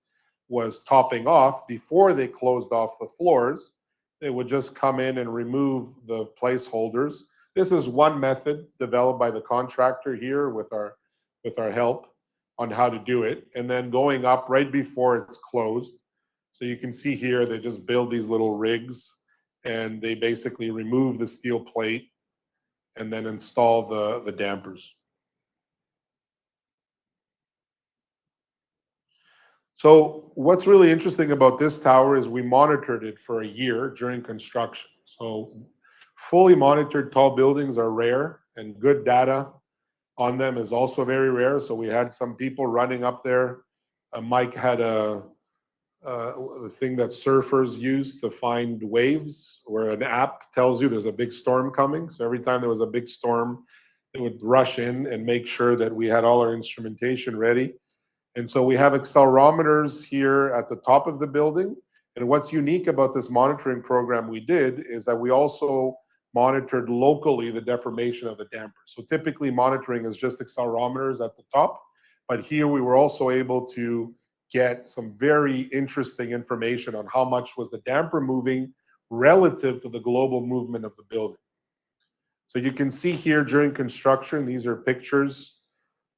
was topping off, before they closed off the floors, they would just come in and remove the placeholders. This is one method developed by the contractor here with our help on how to do it. And then going up right before it's closed. So you can see here, they just build these little rigs and they basically remove the steel plate and then install the dampers. So what's really interesting about this tower is we monitored it for a year during construction. So fully monitored tall buildings are rare, and good data on them is also very rare. So we had some people running up there. Mike had a thing that surfers use to find waves, where an app tells you there's a big storm coming. So every time there was a big storm, it would rush in and make sure that we had all our instrumentation ready. And so we have accelerometers here at the top of the building. And what's unique about this monitoring program we did is that we also monitored locally the deformation of the damper. So typically monitoring is just accelerometers at the top, but here we were also able to get some very interesting information on how much was the damper moving relative to the global movement of the building. So you can see here during construction, these are pictures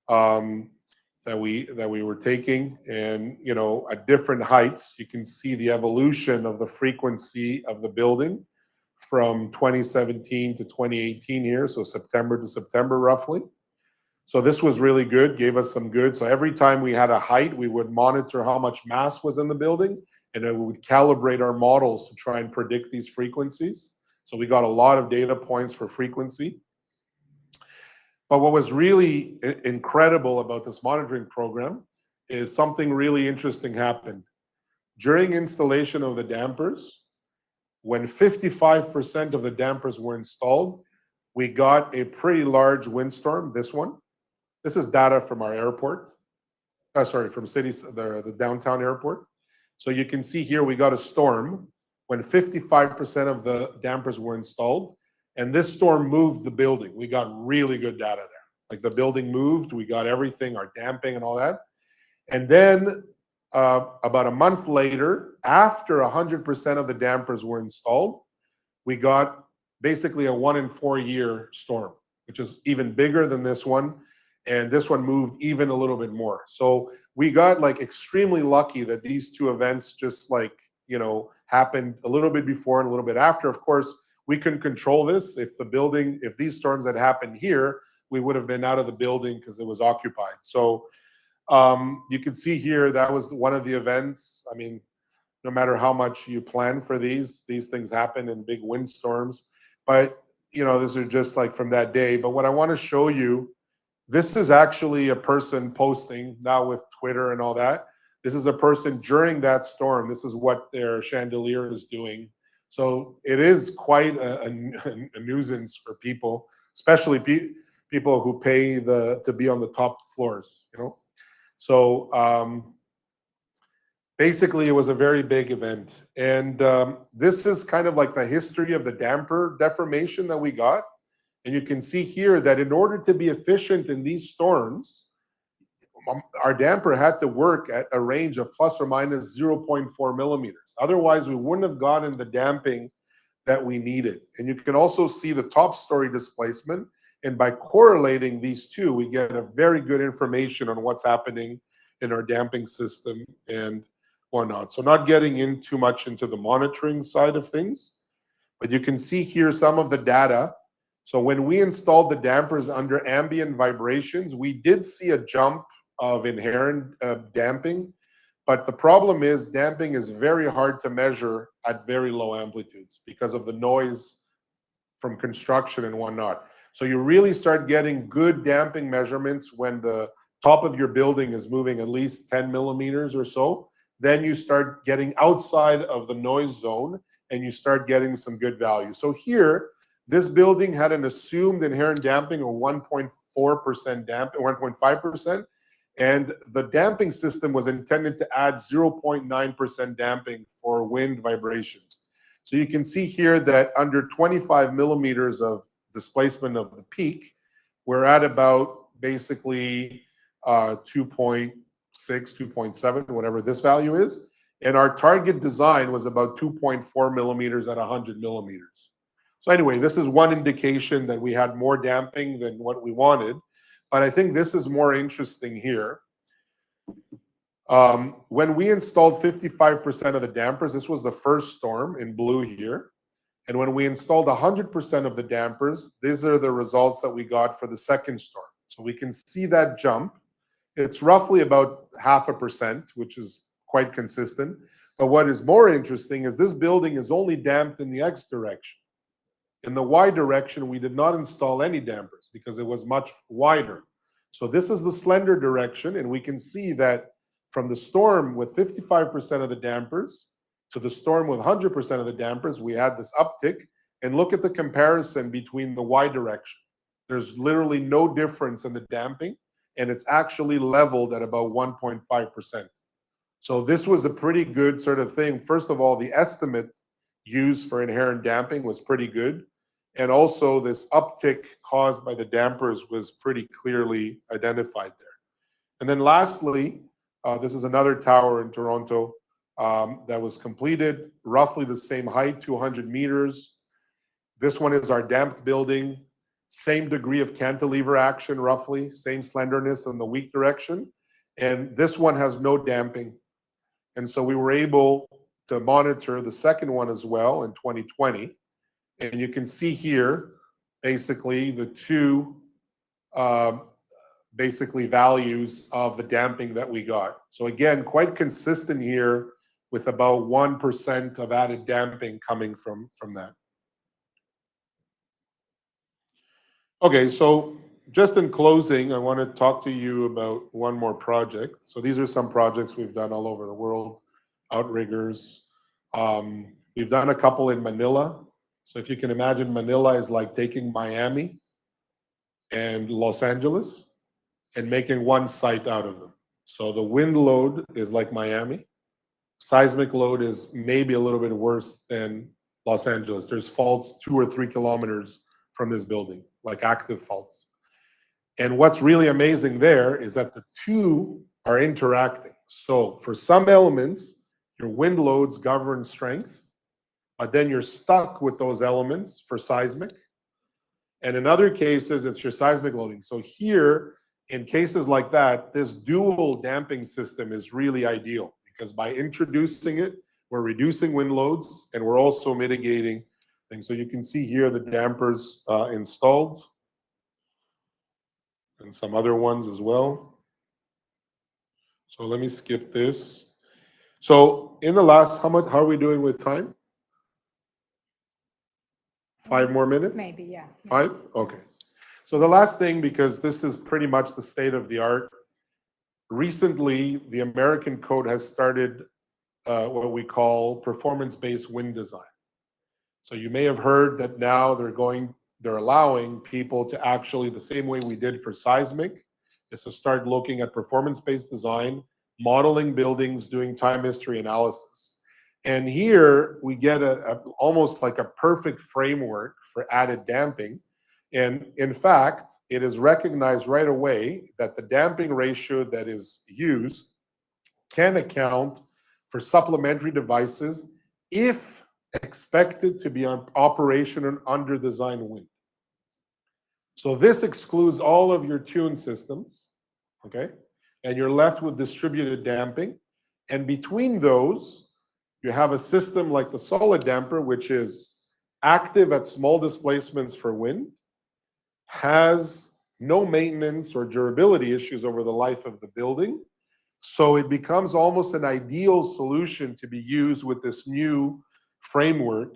that we were taking, and at different heights you can see the evolution of the frequency of the building. from 2017 to 2018 here, so September to September roughly. So this was really good, gave us some good. So every time we had a height, we would monitor how much mass was in the building, and then we would calibrate our models to try and predict these frequencies. So we got a lot of data points for frequency. But what was really incredible about this monitoring program is something really interesting happened. During installation of the dampers, when 55% of the dampers were installed, we got a pretty large windstorm, this one. This is data from our airport. Sorry, from the downtown airport. So you can see here we got a storm when 55% of the dampers were installed, and this storm moved the building. We got really good data there. Like the building moved, we got everything, our damping and all that. And then about a month later, after 100% of the dampers were installed, we got basically a 1 in 4 year storm, which is even bigger than this one. And this one moved even a little bit more. So we got like extremely lucky that these two events just like, you know, happened a little bit before and a little bit after. Of course, we couldn't control this. If these storms had happened here, we would have been out of the building because it was occupied. So you can see here, that was one of the events. I mean, no matter how much you plan for these things happen in big windstorms. But, you know, these are just like from that day. But what I want to show you, this is actually a person posting now with Twitter and all that. This is a person during that storm. This is what their chandelier is doing. So it is quite a nuisance for people, especially people who pay to be on the top floors, you know. So basically, it was a very big event. And this is kind of like the history of the damper deformation that we got. And you can see here that in order to be efficient in these storms, our damper had to work at a range of plus or minus 0.4 millimeters. Otherwise, we wouldn't have gotten the damping that we needed. And you can also see the top story displacement. And by correlating these two, we get a very good information on what's happening in our damping system and whatnot. So not getting in too much into the monitoring side of things, but you can see here some of the data. So when we installed the dampers under ambient vibrations, we did see a jump of inherent damping, but the problem is damping is very hard to measure at very low amplitudes because of the noise from construction and whatnot. So you really start getting good damping measurements when the top of your building is moving at least 10 millimeters or so. Then you start getting outside of the noise zone and you start getting some good value. So here, this building had an assumed inherent damping of 1.4% damping, 1.5%, and the damping system was intended to add 0.9% damping for wind vibrations. So you can see here that under 25 millimeters of displacement of the peak, we're at about basically 2.6, 2.7, whatever this value is. And our target design was about 2.4 millimeters at 100 millimeters. So anyway, this is one indication that we had more damping than what we wanted. But I think this is more interesting here. When we installed 55% of the dampers, this was the first storm in blue here. And when we installed 100% of the dampers, these are the results that we got for the second storm. So we can see that jump. It's roughly about 0.5%, which is quite consistent. But what is more interesting is this building is only damped in the X direction. In the Y direction, we did not install any dampers because it was much wider. So this is the slender direction, and we can see that from the storm with 55% of the dampers to the storm with 100% of the dampers, we had this uptick. And look at the comparison between the Y direction. There's literally no difference in the damping, and it's actually leveled at about 1.5%. So this was a pretty good sort of thing. First of all, the estimate used for inherent damping was pretty good. And also this uptick caused by the dampers was pretty clearly identified there. And then lastly, this is another tower in Toronto that was completed, roughly the same height, 200 meters. This one is our damped building, same degree of cantilever action, roughly, same slenderness in the weak direction. And this one has no damping. And so we were able to monitor the second one as well in 2020. And you can see here, basically, the two basically values of the damping that we got. So again, quite consistent here with about 1% of added damping coming from that. Okay, so just in closing, I want to talk to you about one more project. So these are some projects we've done all over the world, outriggers. We've done a couple in Manila. So if you can imagine, Manila is like taking Miami and Los Angeles and making one site out of them. So the wind load is like Miami. Seismic load is maybe a little bit worse than Los Angeles. There's faults 2 or 3 kilometers from this building, like active faults. And what's really amazing there is that the two are interacting. So for some elements, your wind loads govern strength, but then you're stuck with those elements for seismic. And in other cases, it's your seismic loading. So here, in cases like that, this dual damping system is really ideal because by introducing it, we're reducing wind loads and we're also mitigating things. So you can see here the dampers installed and some other ones as well. So let me skip this. So in the last, how are we doing with time? 5 more minutes? Maybe, yeah. 5? Okay. So the last thing, because this is pretty much the state of the art, recently the American code has started what we call performance-based wind design. So you may have heard that now they're allowing people to actually, the same way we did for seismic, is to start looking at performance-based design, modeling buildings, doing time history analysis. And here we get almost like a perfect framework for added damping. And in fact, it is recognized right away that the damping ratio that is used can account for supplementary devices if expected to be on operation under design wind. So this excludes all of your tune systems, okay? And you're left with distributed damping. And between those, you have a system like the solid damper, which is active at small displacements for wind, has no maintenance or durability issues over the life of the building. So it becomes almost an ideal solution to be used with this new framework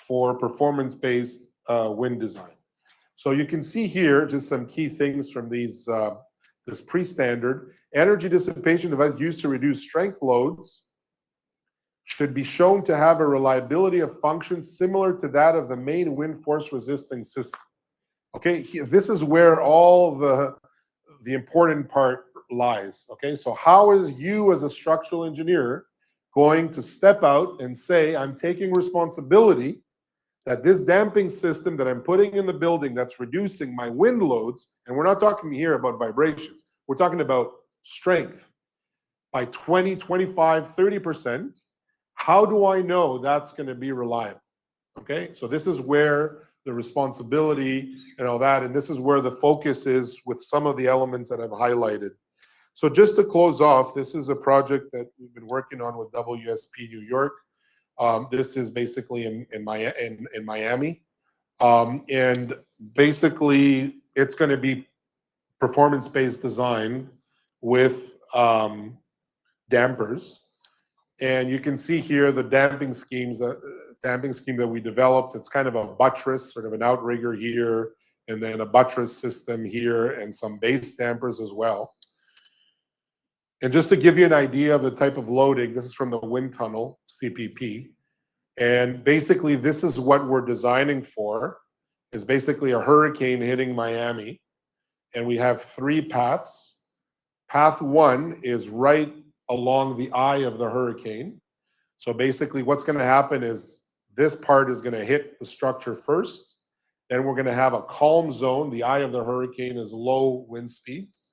for performance-based wind design. So you can see here just some key things from these this pre-standard. Energy dissipation device used to reduce strength loads should be shown to have a reliability of function similar to that of the main wind force resisting system. Okay, this is where all the important part lies. Okay, so how is you as a structural engineer going to step out and say, I'm taking responsibility that this damping system that I'm putting in the building that's reducing my wind loads, and we're not talking here about vibrations, we're talking about strength by 20, 25, 30%. How do I know that's going to be reliable? Okay, so this is where the responsibility and all that, and this is where the focus is with some of the elements that I've highlighted. So just to close off, this is a project that we've been working on with WSP New York. This is basically in Miami. And basically, it's going to be performance-based design with dampers. And you can see here the damping scheme that we developed. It's kind of a buttress, sort of an outrigger here, and then a buttress system here, and some base dampers as well. And just to give you an idea of the type of loading, this is from the wind tunnel, CPP. And basically, this is what we're designing for, is basically a hurricane hitting Miami. And we have 3 paths. Path 1 is right along the eye of the hurricane. So basically, what's going to happen is this part is going to hit the structure first. Then we're going to have a calm zone. The eye of the hurricane is low wind speeds.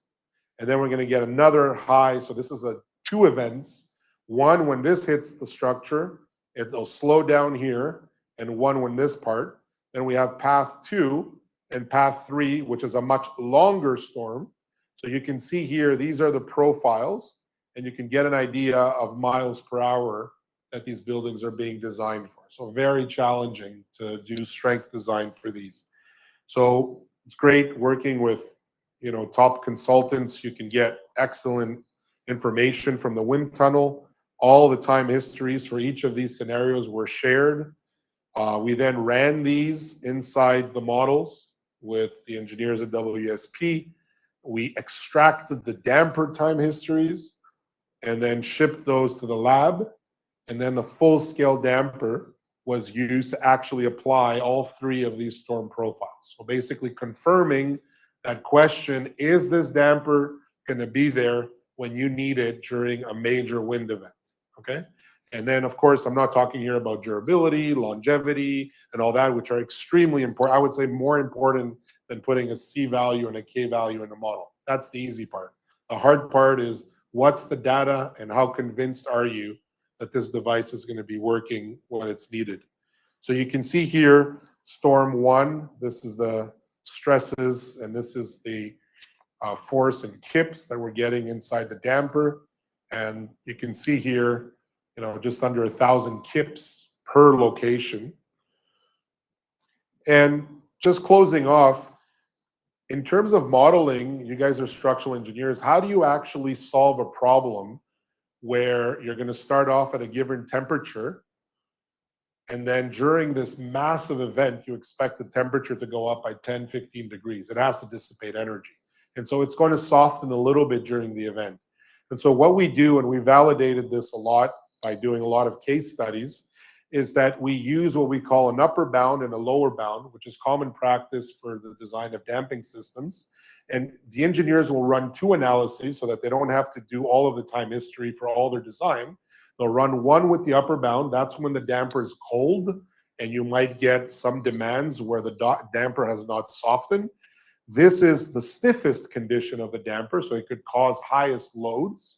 And then we're going to get another high. So this is 2 events. One, when this hits the structure, it'll slow down here, and one when this part. Then we have path 2 and path 3, which is a much longer storm. So you can see here, these are the profiles, and you can get an idea of miles per hour that these buildings are being designed for. So very challenging to do strength design for these. So it's great working with, you know, top consultants. You can get excellent information from the wind tunnel. All the time histories for each of these scenarios were shared. We then ran these inside the models with the engineers at WSP. We extracted the damper time histories and then shipped those to the lab. And then the full-scale damper was used to actually apply all three of these storm profiles. So basically confirming that question, is this damper going to be there when you need it during a major wind event? Okay. And then, of course, I'm not talking here about durability, longevity, and all that, which are extremely important. I would say more important than putting a C value and a K value in a model. That's the easy part. The hard part is, what's the data and how convinced are you that this device is going to be working when it's needed? So you can see here, storm 1, this is the stresses, and this is the force and kips that we're getting inside the damper. And you can see here, you know, just under 1,000 kips per location. And just closing off, in terms of modeling, you guys are structural engineers, how do you actually solve a problem where you're going to start off at a given temperature, and then during this massive event, you expect the temperature to go up by 10, 15 degrees. It has to dissipate energy. And so it's going to soften a little bit during the event. And so what we do, and we validated this a lot by doing a lot of case studies, is that we use what we call an upper bound and a lower bound, which is common practice for the design of damping systems. And the engineers will run 2 analyses so that they don't have to do all of the time history for all their design. They'll run one with the upper bound. That's when the damper is cold, and you might get some demands where the damper has not softened. This is the stiffest condition of the damper, so it could cause highest loads.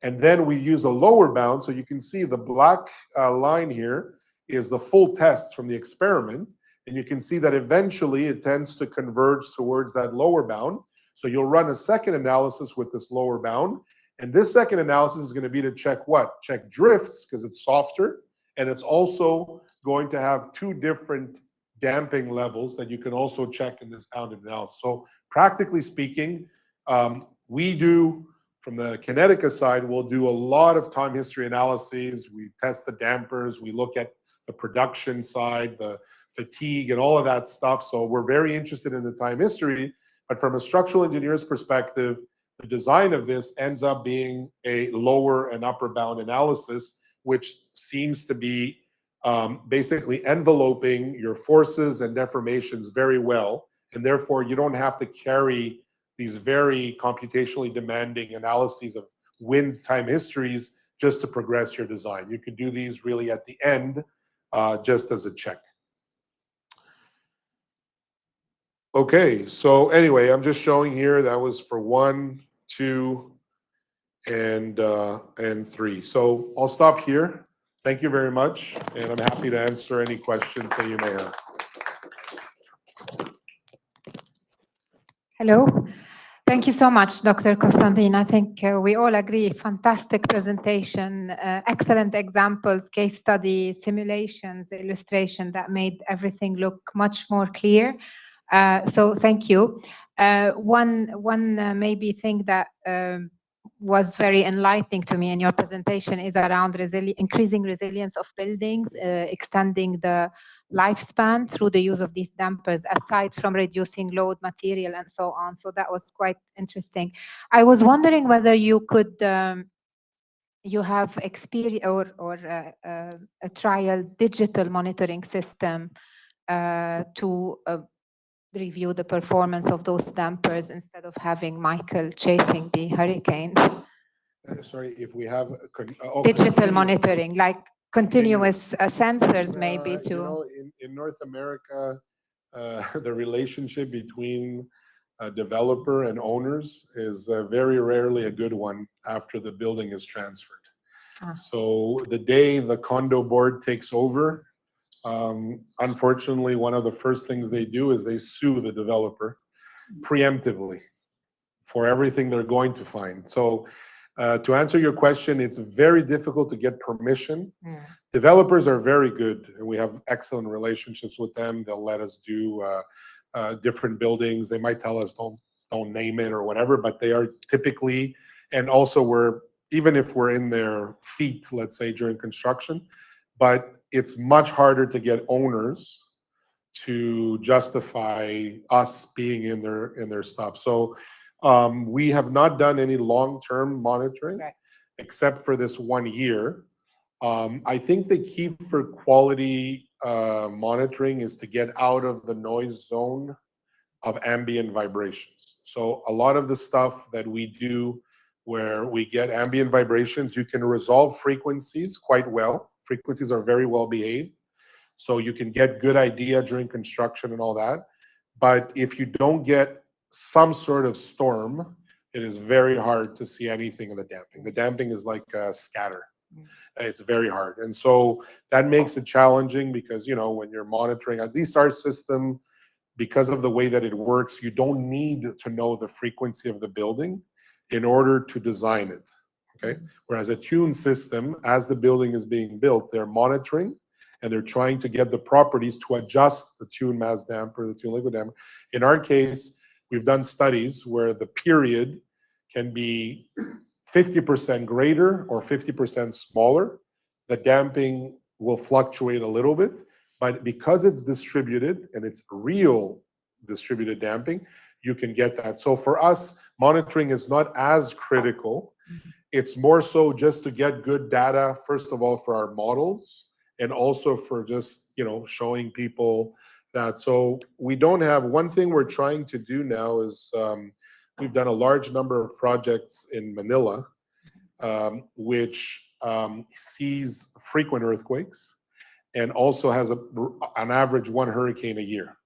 And then we use a lower bound. So you can see the black line here is the full test from the experiment. And you can see that eventually it tends to converge towards that lower bound. So you'll run a second analysis with this lower bound. And this second analysis is going to be to check what? Check drifts, because it's softer. And it's also going to have 2 different damping levels that you can also check in this bounded analysis. So practically speaking, we do, from the Kinetica side, we'll do a lot of time history analyses. We test the dampers. We look at the production side, the fatigue, and all of that stuff. So we're very interested in the time history. But from a structural engineer's perspective, the design of this ends up being a lower and upper bound analysis, which seems to be basically enveloping your forces and deformations very well. And therefore, you don't have to carry these very computationally demanding analyses of wind time histories just to progress your design. You can do these really at the end, just as a check. Okay, so anyway, I'm just showing here that was for 1, 2, and 3. So I'll stop here. Thank you very much, and I'm happy to answer any questions that you may have. Hello. Thank you so much, Dr. Constantine. I think we all agree, fantastic presentation, excellent examples, case study, simulations, illustration that made everything look much more clear. So thank you. One maybe thing that was very enlightening to me in your presentation is around increasing resilience of buildings, extending the lifespan through the use of these dampers, aside from reducing load, material, and so on. So that was quite interesting. I was wondering whether you could, you have experience or a trial digital monitoring system to review the performance of those dampers instead of having Michael chasing the hurricanes. Sorry, if we have digital monitoring, like continuous sensors, maybe to. You know, in North America, the relationship between developer and owners is very rarely a good one after the building is transferred. So the day the condo board takes over, unfortunately, one of the first things they do is they sue the developer preemptively for everything they're going to find. So To answer your question, it's very difficult to get permission. Mm. Developers are very good, and we have excellent relationships with them. They'll let us do different buildings. They might tell us don't name it or whatever, but they are typically, and also even if we're in their feet, let's say during construction, but it's much harder to get owners to justify us being in their stuff. So we have not done any long-term monitoring, Right. except for this 1 year. I think the key for quality monitoring is to get out of the noise zone of ambient vibrations. So a lot of the stuff that we do where we get ambient vibrations, you can resolve frequencies quite well. Frequencies are very well behaved. So you can get good idea during construction and all that. But if you don't get some sort of storm, it is very hard to see anything in the damping. The damping is like a scatter. It's very hard. And so that makes it challenging because, when you're monitoring, at least our system, because of the way that it works, you don't need to know the frequency of the building in order to design it, okay? Whereas a tune system, as the building is being built, they're monitoring and they're trying to get the properties to adjust the tune mass damper, the tune liquid damper. In our case, we've done studies where the period can be 50% greater or 50% smaller. The damping will fluctuate a little bit, but because it's distributed and it's real distributed damping, you can get that. So for us, monitoring is not as critical. It's more so just to get good data, first of all, for our models, and also for just, showing people that. So we don't have, one thing we're trying to do now is we've done a large number of projects in Manila, which sees frequent earthquakes and also has an average 1 hurricane a year.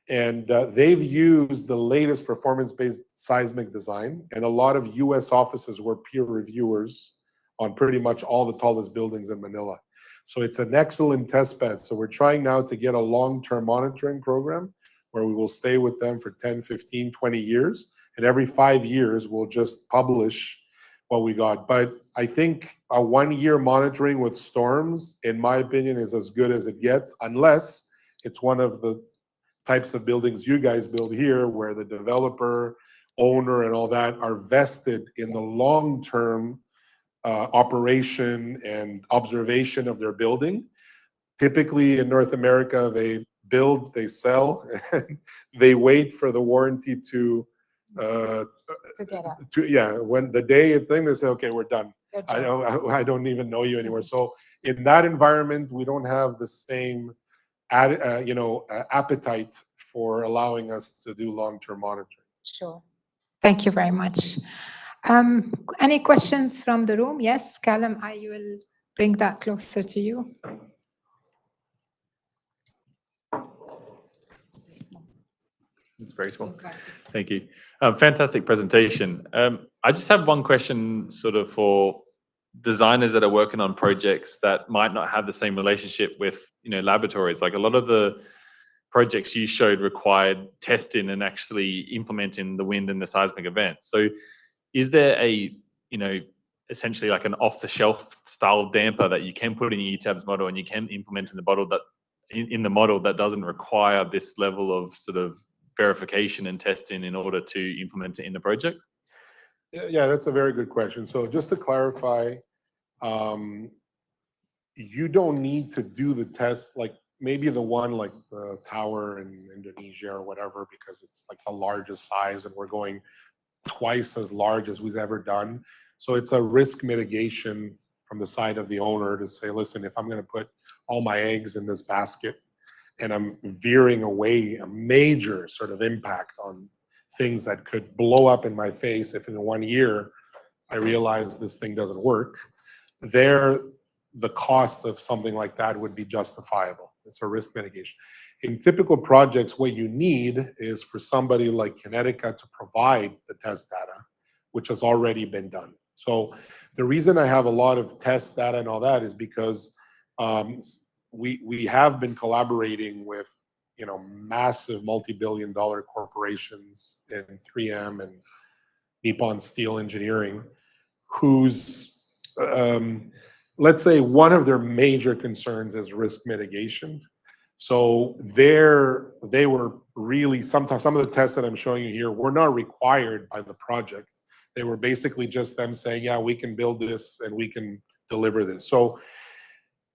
And they've used the latest performance-based seismic design, and a lot of US offices were peer reviewers on pretty much all the tallest buildings in Manila. So it's an excellent test bed. So we're trying now to get a long-term monitoring program where we will stay with them for 10, 15, 20 years. And every 5 years, we'll just publish what we got. But I think a 1 year monitoring with storms, in my opinion, is as good as it gets, unless it's one of the types of buildings you guys build here where the developer, owner, and all that are vested in the long-term operation and observation of their building. Typically in North America, they build, they sell, and they wait for the warranty to get up. when the day thing, they say, okay, we're done. I don't even know you anymore. So in that environment, we don't have the same appetite for allowing us to do long-term monitoring. Sure. Thank you very much. Any questions from the room? Yes, Callum, I will bring that closer to you. It's very small. Thank you. Fantastic presentation. I just have one question sort of for designers that are working on projects that might not have the same relationship with, laboratories. Like a lot of the projects you showed required testing and actually implementing the wind and the seismic events. So is there a, essentially like an off-the-shelf style damper that you can put in your ETABS model and you can implement in the model that doesn't require this level of sort of verification and testing in order to implement it in the project? Yeah, that's a very good question. So just to clarify, you don't need to do the test like maybe the one like the tower in Indonesia or whatever, because it's like the largest size and we're going twice as large as we've ever done. So it's a risk mitigation from the side of the owner to say, listen, if I'm going to put all my eggs in this basket and I'm veering away a major sort of impact on things that could blow up in my face if in 1 year I realize this thing doesn't work, the cost of something like that would be justifiable. It's a risk mitigation. In typical projects, what you need is for somebody like Kinetica to provide the test data, which has already been done. So the reason I have a lot of test data and all that is because we have been collaborating with massive multi-billion-dollar corporations in 3M and Nippon Steel Engineering whose, let's say one of their major concerns is risk mitigation. So they were really, sometimes some of the tests that I'm showing you here were not required by the project. They were basically just them saying, yeah, we can build this and we can deliver this. So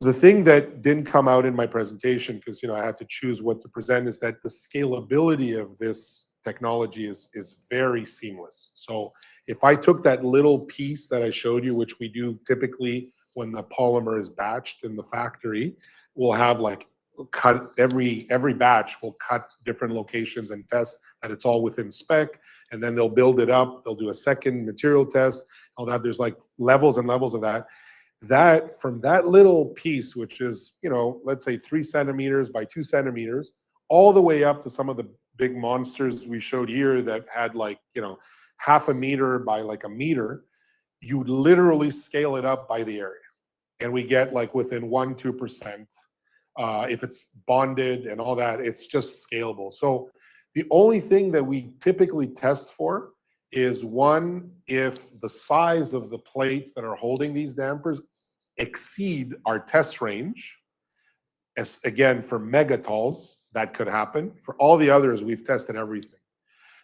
the thing that didn't come out in my presentation, because I had to choose what to present, is that the scalability of this technology is very seamless. So if I took that little piece that I showed you, which we do typically when the polymer is batched in the factory, we'll have like cut every batch will cut different locations and test that it's all within spec, and then they'll build it up. They'll do a second material test. All that, there's like levels and levels of that. That from that little piece, which is, let's say 3 centimeters by 2 centimeters, all the way up to some of the big monsters we showed here that had like, half a meter by like a meter, you literally scale it up by the area. And we get like within 1-2%. If it's bonded and all that, it's just scalable. So the only thing that we typically test for is, one, if the size of the plates that are holding these dampers exceed our test range. As again, for megatons, that could happen. For all the others, we've tested everything.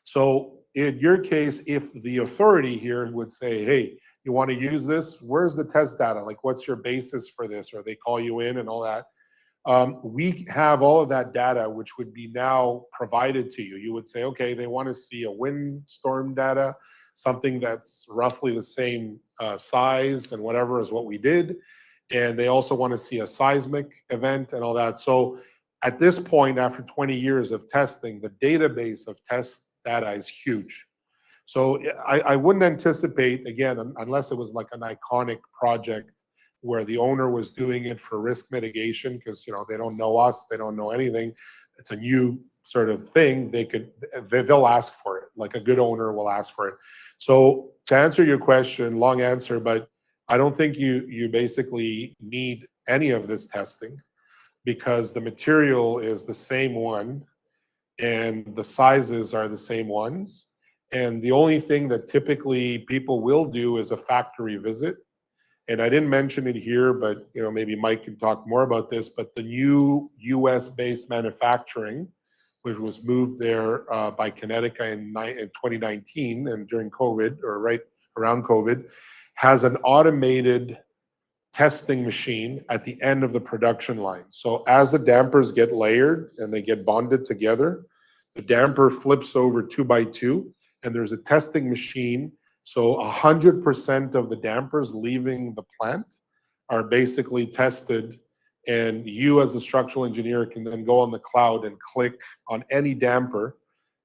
So in your case, if the authority here would say, hey, you want to use this, where's the test data? Like, what's your basis for this? Or they call you in and all that. We have all of that data, which would be now provided to you. You would say, okay, they want to see a windstorm data, something that's roughly the same size and whatever as what we did. And they also want to see a seismic event and all that. So at this point, after 20 years of testing, the database of test data is huge. So I wouldn't anticipate, again, unless it was like an iconic project where the owner was doing it for risk mitigation, because they don't know us, they don't know anything. It's a new sort of thing. They'll ask for it. Like a good owner will ask for it. So to answer your question, long answer, but I don't think you basically need any of this testing, because the material is the same one and the sizes are the same ones. And the only thing that typically people will do is a factory visit. And I didn't mention it here, but maybe Mike can talk more about this, but the new US-based manufacturing, which was moved there by Kinetica in 2019 and during COVID, or right around COVID, has an automated testing machine at the end of the production line. So as the dampers get layered and they get bonded together, the damper flips over 2 by 2, and there's a testing machine. So 100% of the dampers leaving the plant are basically tested, and you as a structural engineer can then go on the cloud and click on any damper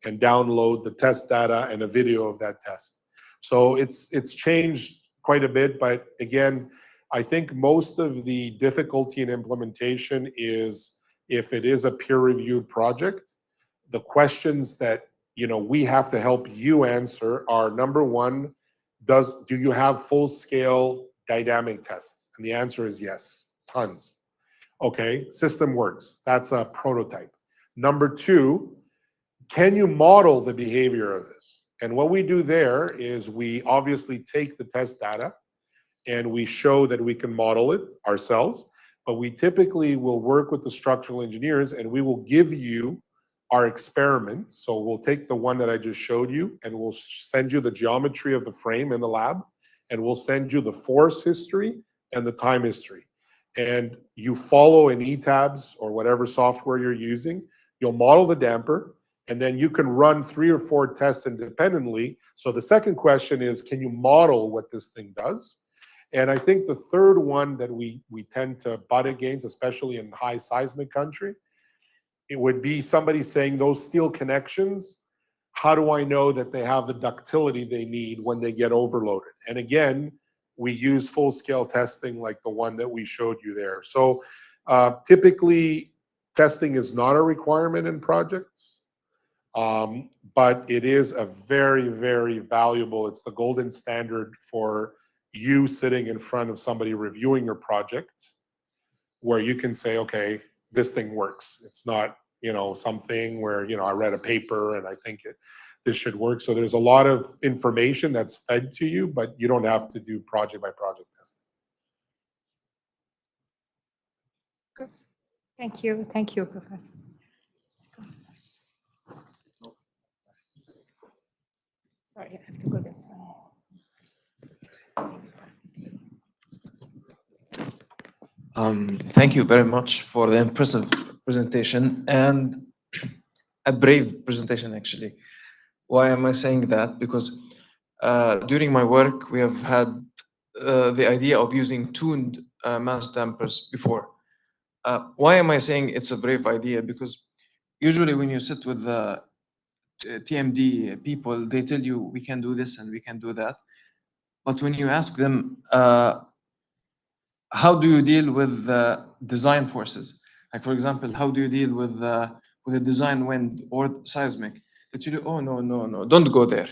and download the test data and a video of that test. So it's changed quite a bit, but again, I think most of the difficulty in implementation is if it is a peer-reviewed project, the questions that we have to help you answer are, number one, do you have full-scale dynamic tests? And the answer is yes, tons. Okay, system works. That's a prototype. Number two, can you model the behavior of this? And what we do there is we obviously take the test data and we show that we can model it ourselves, but we typically will work with the structural engineers and we will give you our experiment. So we'll take the one that I just showed you and we'll send you the geometry of the frame in the lab, and we'll send you the force history and the time history. And you follow in ETABS or whatever software you're using, you'll model the damper, and then you can run 3 or 4 tests independently. So the second question is, can you model what this thing does? And I think the third one that we tend to butt against, especially in high seismic country, it would be somebody saying those steel connections, how do I know that they have the ductility they need when they get overloaded? And again, we use full-scale testing like the one that we showed you there. So typically, testing is not a requirement in projects, but it is a very, very valuable, it's the golden standard for you sitting in front of somebody reviewing your project, where you can say, okay, this thing works. It's not, something where, I read a paper and I think it. this should work. So there's a lot of information that's fed to you, but you don't have to do project by project testing. Good. Thank you. Thank you, Professor. Sorry, I have to go this way. Thank you very much for the impressive presentation and a brave presentation, actually. Why am I saying that? Because during my work, we have had the idea of using tuned mass dampers before. Why am I saying it's a brave idea? Because usually when you sit with the TMD people, they tell you we can do this and we can do that. But when you ask them, how do you deal with design forces? Like, for example, how do you deal with a design wind or seismic? That you do, oh, no, don't go there.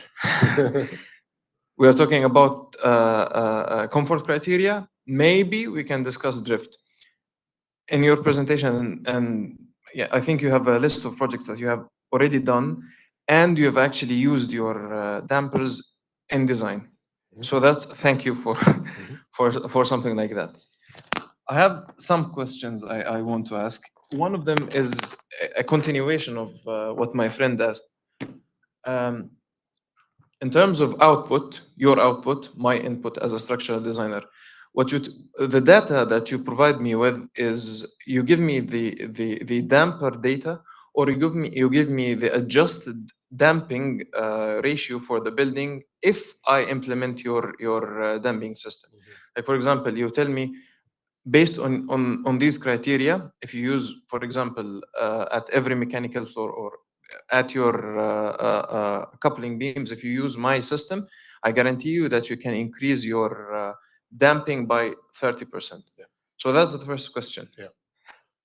We are talking about comfort criteria. Maybe we can discuss drift. In your presentation, and yeah, I think you have a list of projects that you have already done, and you have actually used your dampers in design. So that's, thank you for something like that. I have some questions I want to ask. One of them is a continuation of what my friend asked. In terms of output, your output, my input as a structural designer, the data that you provide me with is you give me the damper data, or you give me the adjusted damping ratio for the building if I implement your damping system. Like, for example, you tell me based on these criteria, if you use, for example, at every mechanical floor or at your coupling beams, if you use my system, I guarantee you that you can increase your damping by 30%. Yeah. So that's the first question. Yeah.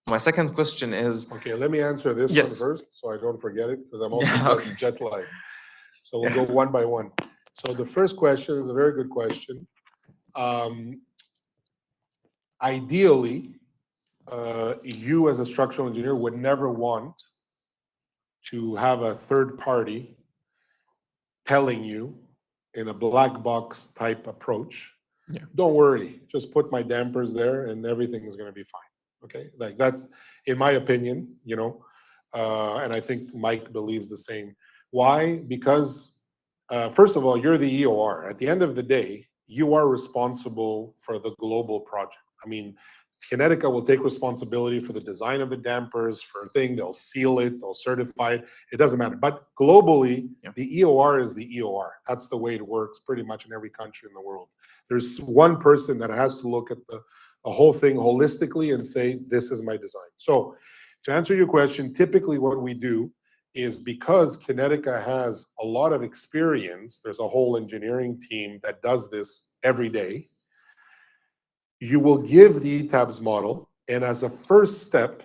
My second question is, Okay, let me answer this one first, so I don't forget it, because I'm also jet lagged. So we'll go one by one. So the first question is a very good question. Ideally, you as a structural engineer would never want to have a third party telling you in a black box type approach, don't worry, just put my dampers there and everything is going to be fine. Okay, like that's, in my opinion, and I think Mike believes the same. Why? Because first of all, you're the EOR. At the end of the day, you are responsible for the global project. I mean, Kinetica will take responsibility for the design of the dampers, for a thing, they'll seal it, they'll certify it, it doesn't matter. But globally, the EOR is the EOR. That's the way it works pretty much in every country in the world. There's one person that has to look at the whole thing holistically and say, this is my design. So to answer your question, typically what we do is, because Kinetica has a lot of experience, there's a whole engineering team that does this every day. You will give the ETABS model, and as a first step,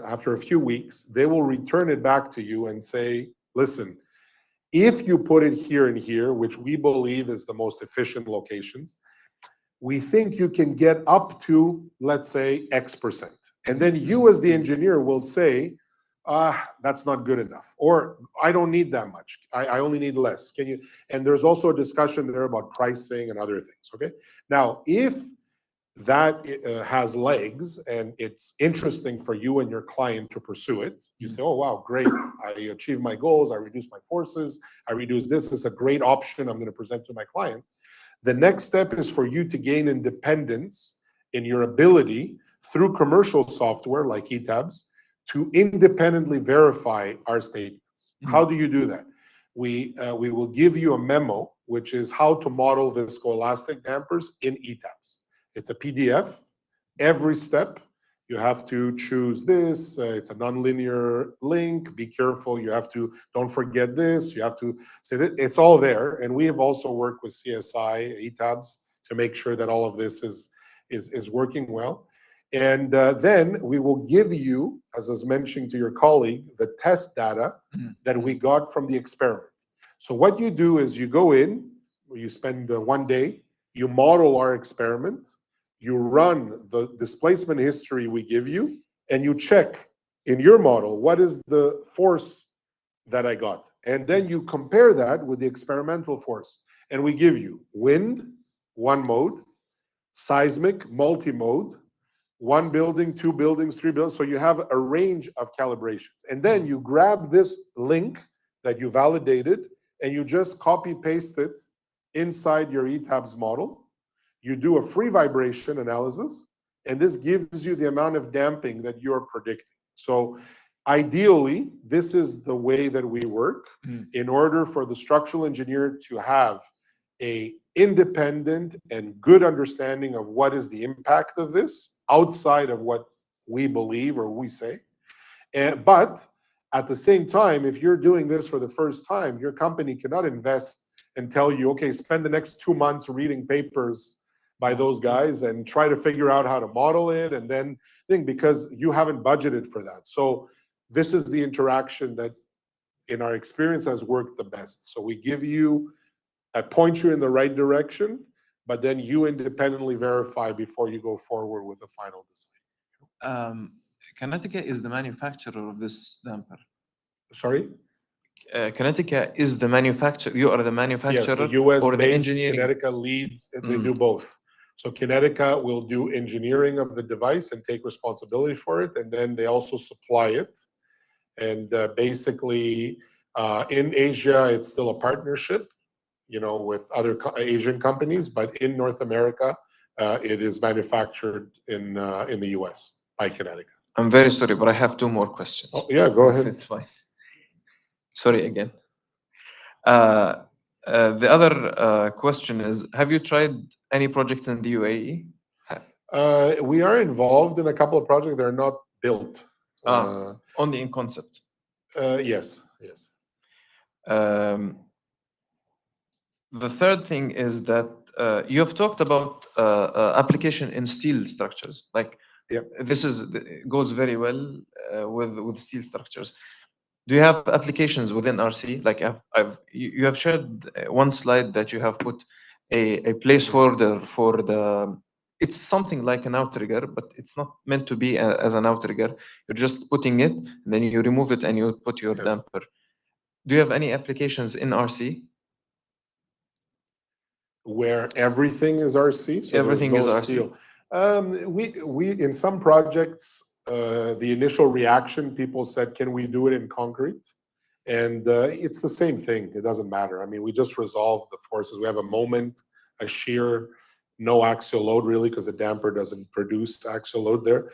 after a few weeks, they will return it back to you and say, listen, if you put it here and here, which we believe is the most efficient locations, we think you can get up to, let's say, X%. And then you as the engineer will say, that's not good enough, or I don't need that much, I only need less. Can you? And there's also a discussion there about pricing and other things, okay? Now, if that has legs and it's interesting for you and your client to pursue it, you say, oh, wow, great, I achieved my goals, I reduced my forces, I reduced this, it's a great option I'm going to present to my client. The next step is for you to gain independence in your ability through commercial software like ETABS to independently verify our statements. How do you do that? We will give you a memo, which is how to model viscoelastic dampers in ETABS. It's a PDF. Every step, you have to choose this. It's a nonlinear link. Be careful. You have to, don't forget this. You have to say that it's all there. And we have also worked with CSI, ETABS, to make sure that all of this is working well. And then we will give you, as I was mentioning to your colleague, the test data that we got from the experiment. So what you do is you go in, you spend one day, you model our experiment, you run the displacement history we give you, and you check in your model what is the force that I got. And then you compare that with the experimental force. And we give you wind, one mode, seismic, multi-mode, one building, two buildings, three buildings. So you have a range of calibrations. And then you grab this link that you validated and you just copy paste it inside your ETABS model. You do a free vibration analysis, and this gives you the amount of damping that you're predicting. So ideally, this is the way that we work in order for the structural engineer to have a independent and good understanding of what is the impact of this outside of what we believe or we say. But at the same time, if you're doing this for the first time, your company cannot invest and tell you, okay, spend the next 2 months reading papers by those guys and try to figure out how to model it and then think, because you haven't budgeted for that. So this is the interaction that in our experience has worked the best. So we give you point you in the right direction, but then you independently verify before you go forward with the final design. Connecticut is the manufacturer of this damper. Sorry? Connecticut is the manufacturer. You are the Yes, manufacturer the US or the based engineering. Connecticut leads, they do both. So Connecticut will do engineering of the device and take responsibility for it, and then they also supply it. And basically, in Asia, it's still a partnership, you know, with other Asian companies, but in North America, it is manufactured in the US by Connecticut. I'm very sorry, but I have 2 more questions. Oh, yeah, go ahead. It's fine. Sorry again. The other question is, have you tried any projects in the UAE? We are involved in a couple of projects that are not built. Only in concept. Yes, yes. The third thing is that you have talked about application in steel structures. Like, this goes very well with steel structures. Do you have applications within RC? Like, you have shared one slide that you have put a placeholder for the. It's something like an outrigger, but it's not meant to be as an outrigger. You're just putting it, and then you remove it, and you put your damper. Do you have any applications in RC? Where everything is RC, so everything there's no is RC. Steel. We in some projects, the initial reaction, people said, "Can we do it in concrete?" And it's the same thing. It doesn't matter. I mean, we just resolve the forces. We have a moment, a shear, no axial load really, because the damper doesn't produce axial load there.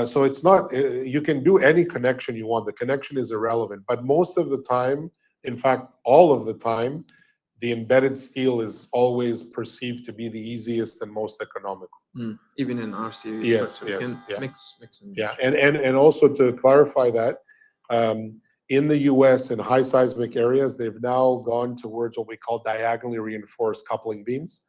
So it's not. You can do any connection you want. The connection is irrelevant. But most of the time, in fact, all of the time, the embedded steel is always perceived to be the easiest and most economical. Even in RC, yes, you can yeah. mix. Yeah, and also to clarify that, in the US, in high seismic areas, they've now gone towards what we call diagonally reinforced coupling beams.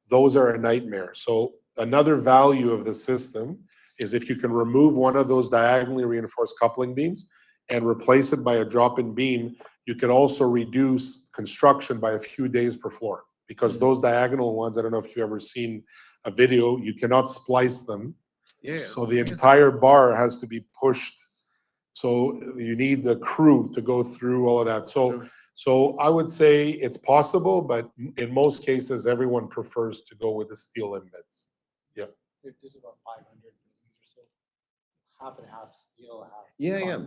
Those are a nightmare. So another value of the system is if you can remove one of those diagonally reinforced coupling beams and replace it by a drop-in beam, you can also reduce construction by a few days per floor, because those diagonal ones, I don't know if you've ever seen a video, you cannot splice them. So the entire bar has to be pushed. So you need the crew to go through all of that. So I would say it's possible, but in most cases, everyone prefers to go with the steel embeds. Yeah. There's about 500 or so. Half and half steel, half.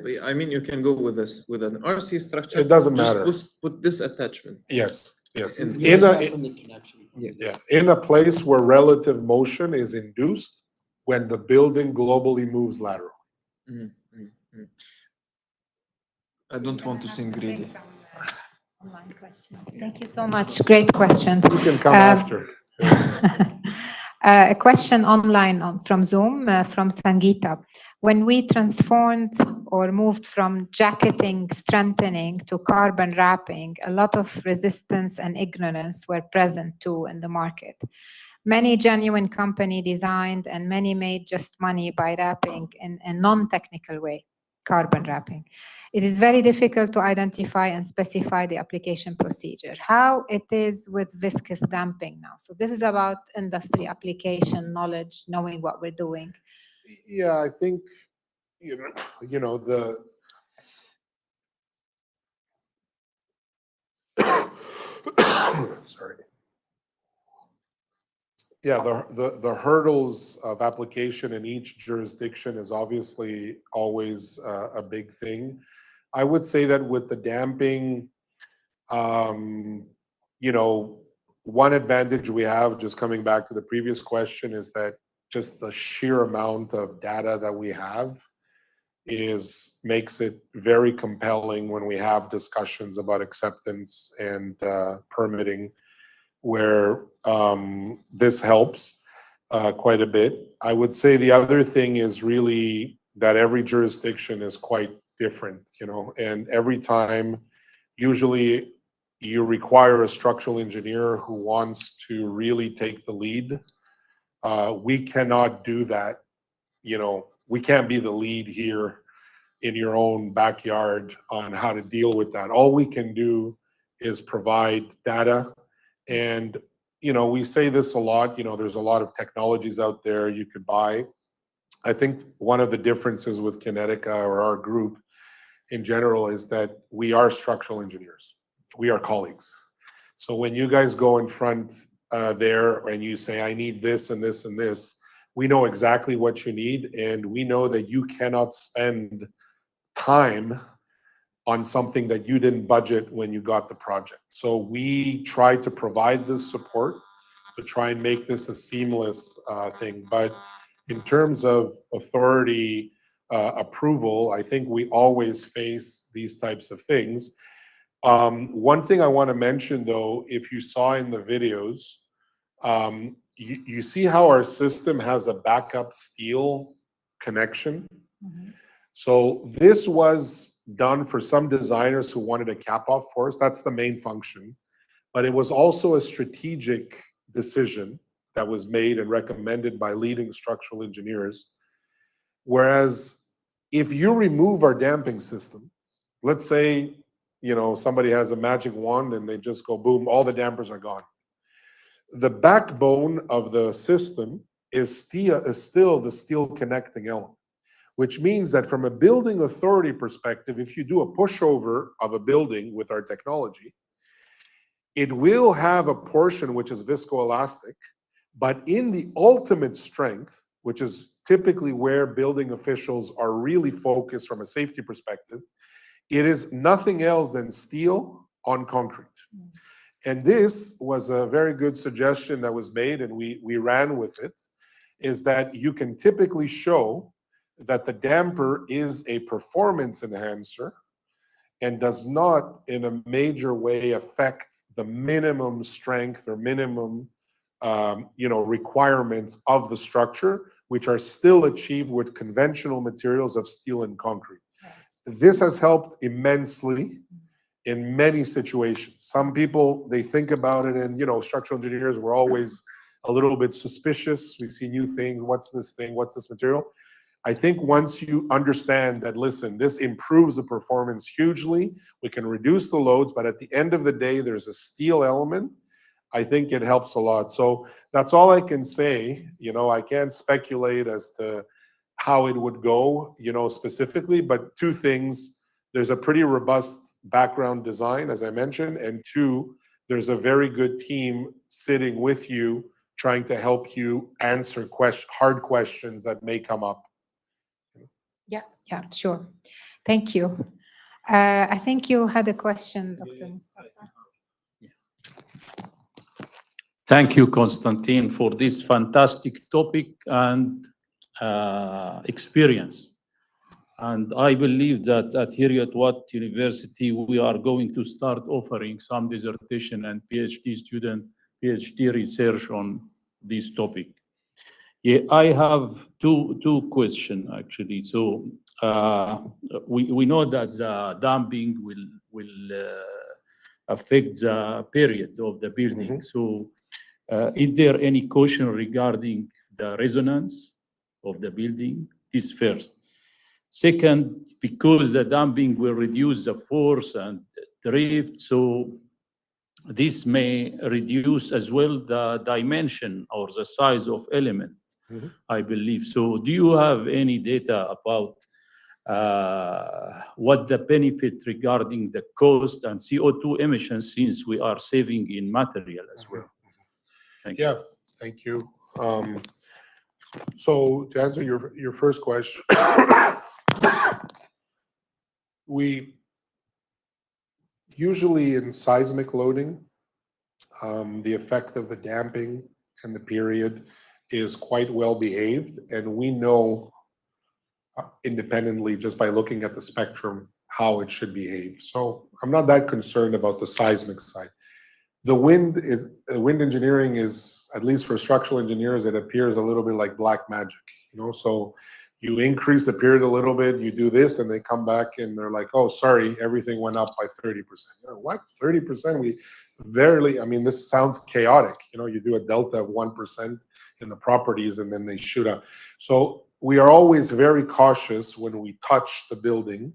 But I mean, you can go with this with an RC structure. It doesn't matter. Just put this attachment. Yes. In a place where relative motion is induced when the building globally moves laterally. I don't want to sing greedy. Online questions. Thank you so much. Great questions. You can come after. A question online from Zoom from Sangeeta. When we transformed or moved from jacketing, strengthening to carbon wrapping, a lot of resistance and ignorance were present too in the market. Many genuine company designed and many made just money by wrapping in a non-technical way, carbon wrapping. It is very difficult to identify and specify the application procedure. How it is with viscous damping now? So this is about industry application knowledge, knowing what we're doing. Yeah, I think, you know, Sorry. Yeah, the hurdles of application in each jurisdiction is obviously always a big thing. I would say that with the damping, you know, one advantage we have, just coming back to the previous question, is that just the sheer amount of data that we have makes it very compelling when we have discussions about acceptance and permitting, where this helps quite a bit. I would say the other thing is really that every jurisdiction is quite different, you know, and every time, usually you require a structural engineer who wants to really take the lead. We cannot do that, you know, we can't be the lead here in your own backyard on how to deal with that. All we can do is provide data. And, you know, we say this a lot, you know, there's a lot of technologies out there you could buy. I think one of the differences with Kinetica or our group in general is that we are structural engineers. We are colleagues. So when you guys go in front there and you say, I need this and this and this, we know exactly what you need. And we know that you cannot spend time on something that you didn't budget when you got the project. So we try to provide this support to try and make this a seamless thing. But in terms of authority approval, I think we always face these types of things. One thing I want to mention, though, if you saw in the videos, you see how our system has a backup steel connection. So this was done for some designers who wanted a cap-off force. That's the main function. But it was also a strategic decision that was made and recommended by leading structural engineers. Whereas if you remove our damping system, let's say, you know, somebody has a magic wand and they just go boom, all the dampers are gone. The backbone of the system is still the steel connecting element, which means that from a building authority perspective, if you do a pushover of a building with our technology, it will have a portion which is viscoelastic, but in the ultimate strength, which is typically where building officials are really focused from a safety perspective, it is nothing else than steel on concrete. And this was a very good suggestion that was made, and we ran with it, is that you can typically show that the damper is a performance enhancer and does not in a major way affect the minimum strength or minimum you know, requirements of the structure, which are still achieved with conventional materials of steel and concrete. This has helped immensely in many situations. Some people, they think about it, and, you know, structural engineers were always a little bit suspicious. We see new things. What's this thing? What's this material? I think once you understand that, listen, this improves the performance hugely, we can reduce the loads, but at the end of the day, there's a steel element. I think it helps a lot. So that's all I can say. You know, I can't speculate as to how it would go, you know, specifically, but two things. There's a pretty robust background design, as I mentioned, and two, there's a very good team sitting with you, trying to help you answer hard questions that may come up. Yeah, sure. Thank you. I think you had a question, Dr. Mustafa. Thank you, Constantine, for this fantastic topic and experience. And I believe that at Heriot-Watt University, we are going to start offering some dissertation and PhD student, PhD research on this topic. Yeah, I have two questions actually. So we know that the damping will affect the period of the building. So is there any caution regarding the resonance of the building? This first. Second, because the damping will reduce the force and drift, so this may reduce as well the dimension or the size of element, I believe. So do you have any data about what the benefit regarding the cost and CO2 emissions, since we are saving in material as well. Thank you. Yeah, thank you. So to answer your first question, we usually in seismic loading, the effect of the damping and the period is quite well behaved, and we know independently just by looking at the spectrum how it should behave. So I'm not that concerned about the seismic side. The wind engineering is, at least for structural engineers, it appears a little bit like black magic, you know. So you increase the period a little bit, you do this, and they come back and they're like, oh, sorry, everything went up by 30%. You know, what, 30%? We barely, I mean, this sounds chaotic. You know, you do a delta of 1% in the properties and then they shoot up. So we are always very cautious when we touch the building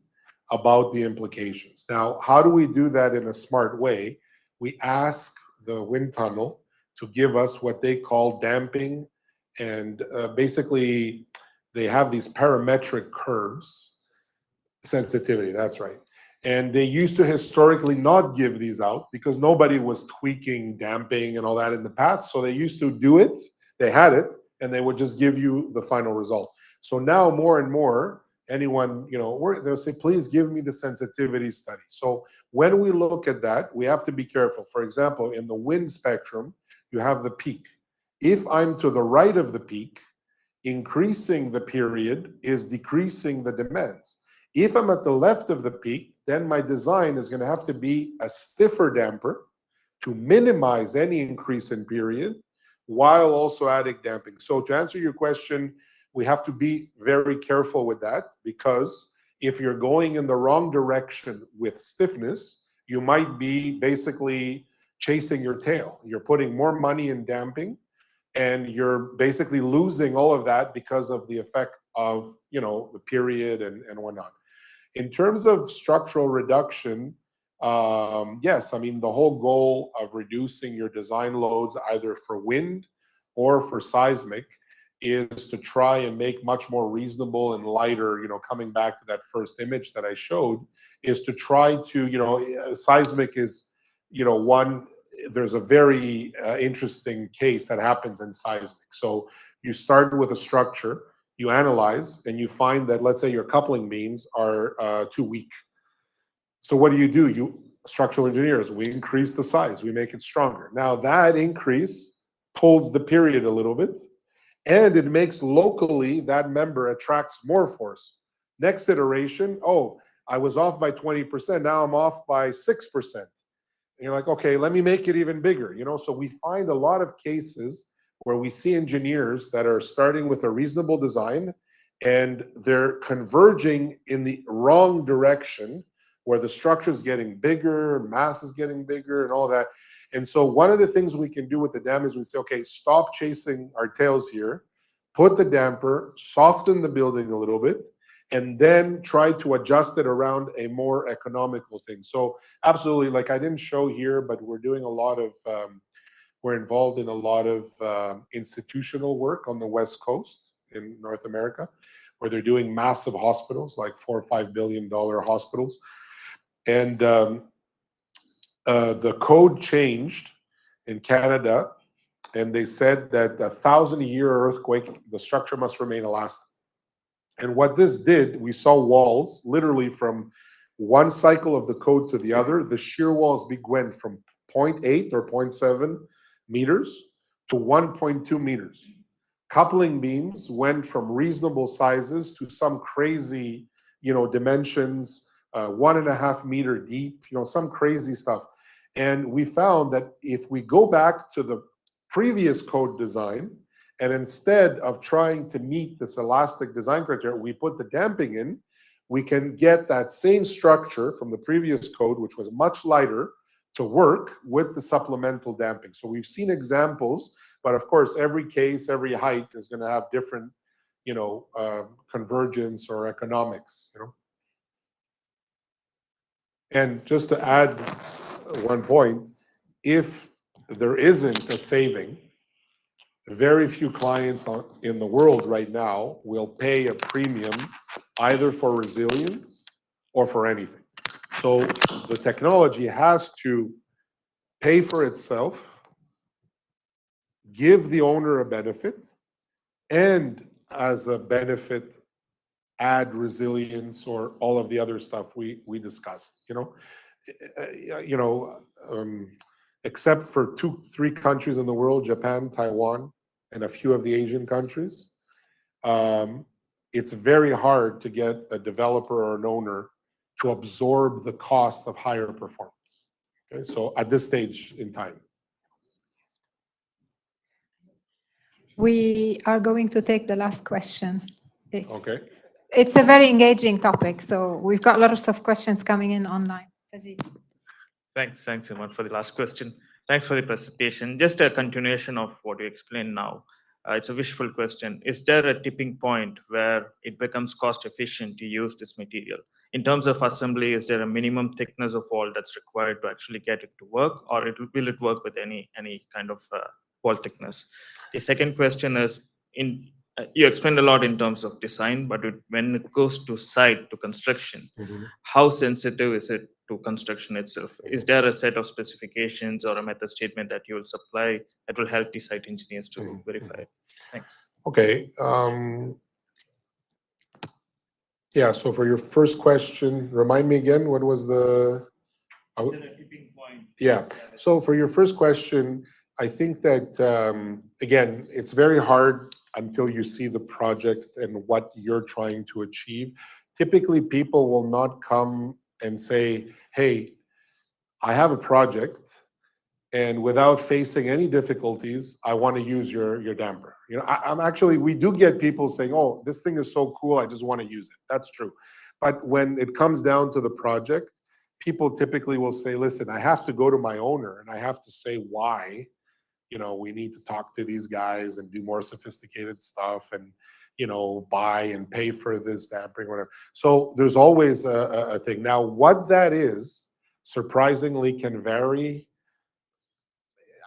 about the implications. Now, how do we do that in a smart way? We ask the wind tunnel to give us what they call damping, and basically they have these parametric curves, sensitivity, that's right. And they used to historically not give these out because nobody was tweaking damping and all that in the past. So they used to do it, they had it, and they would just give you the final result. So now more and more, anyone, you know, they'll say, please give me the sensitivity study. So when we look at that, we have to be careful. For example, in the wind spectrum, you have the peak. If I'm to the right of the peak, increasing the period is decreasing the demands. If I'm at the left of the peak, then my design is going to have to be a stiffer damper to minimize any increase in period while also adding damping. So to answer your question, we have to be very careful with that, because if you're going in the wrong direction with stiffness, you might be basically chasing your tail. You're putting more money in damping, and you're basically losing all of that because of the effect of, you know, the period and whatnot. In terms of structural reduction, yes, I mean, the whole goal of reducing your design loads either for wind or for seismic is to try and make much more reasonable and lighter, you know, coming back to that first image that I showed, is to try to, you know, seismic is, you know, one, there's a very interesting case that happens in seismic. So you start with a structure, you analyze, and you find that, let's say your coupling beams are too weak. So what do? You structural engineers, we increase the size, we make it stronger. Now that increase pulls the period a little bit, and it makes locally that member attracts more force. Next iteration, oh, I was off by 20%, now I'm off by 6%. And you're like, okay, let me make it even bigger, you know? So we find a lot of cases where we see engineers that are starting with a reasonable design and they're converging in the wrong direction, where the structure is getting bigger, mass is getting bigger, and all that. And so one of the things we can do with the dam is we say, okay, stop chasing our tails here, put the damper, soften the building a little bit, and then try to adjust it around a more economical thing. So absolutely, like I didn't show here, but we're doing a lot of, we're involved in a lot of institutional work on the West Coast in North America, where they're doing massive hospitals, like $4 or $5 billion hospitals. And the code changed in Canada, and they said that 1,000-year earthquake, the structure must remain elastic. And what this did, we saw walls literally from one cycle of the code to the other. The shear walls went from 0.8 or 0.7 meters to 1.2 meters. Coupling beams went from reasonable sizes to some crazy, you know, dimensions, 1.5 meter deep, you know, some crazy stuff. And we found that if we go back to the previous code design, and instead of trying to meet this elastic design criteria, we put the damping in, we can get that same structure from the previous code, which was much lighter, to work with the supplemental damping. So we've seen examples, but of course, every case, every height is going to have different, you know, convergence or economics, you know. And just to add one point, if there isn't a saving, very few clients in the world right now will pay a premium either for resilience or for anything. So the technology has to pay for itself, give the owner a benefit, and as a benefit, add resilience or all of the other stuff we discussed. Except for 3 countries in the world, Japan, Taiwan, and a few of the Asian countries, it's very hard to get a developer or an owner to absorb the cost of higher performance. Okay, so at this stage in time. We are going to take the last question. Okay. It's a very engaging topic, so we've got lots of questions coming in online. Sajid. Thanks, Iman, for the last question. Thanks for the presentation. Just a continuation of what you explained now. It's a wishful question. Is there a tipping point where it becomes cost efficient to use this material? In terms of assembly, is there a minimum thickness of wall that's required to actually get it to work, or will it work with any kind of wall thickness? The second question is, you explained a lot in terms of design, but when it goes to site, to construction, how sensitive is it to construction itself? Is there a set of specifications or a method statement that you will supply that will help the site engineers to verify it? Thanks. Okay. Yeah, so for your first question, remind me again, what was the... Is there a tipping point? Yeah, so for your first question, I think that, again, it's very hard until you see the project and what you're trying to achieve. Typically, people will not come and say, hey, I have a project, and without facing any difficulties, I want to use your damper. I'm actually, we do get people saying, oh, this thing is so cool, I just want to use it. That's true. But when it comes down to the project, people typically will say, listen, I have to go to my owner and I have to say why, we need to talk to these guys and do more sophisticated stuff and, buy and pay for this dampering, whatever. So there's always a thing. Now, what that is, surprisingly can vary.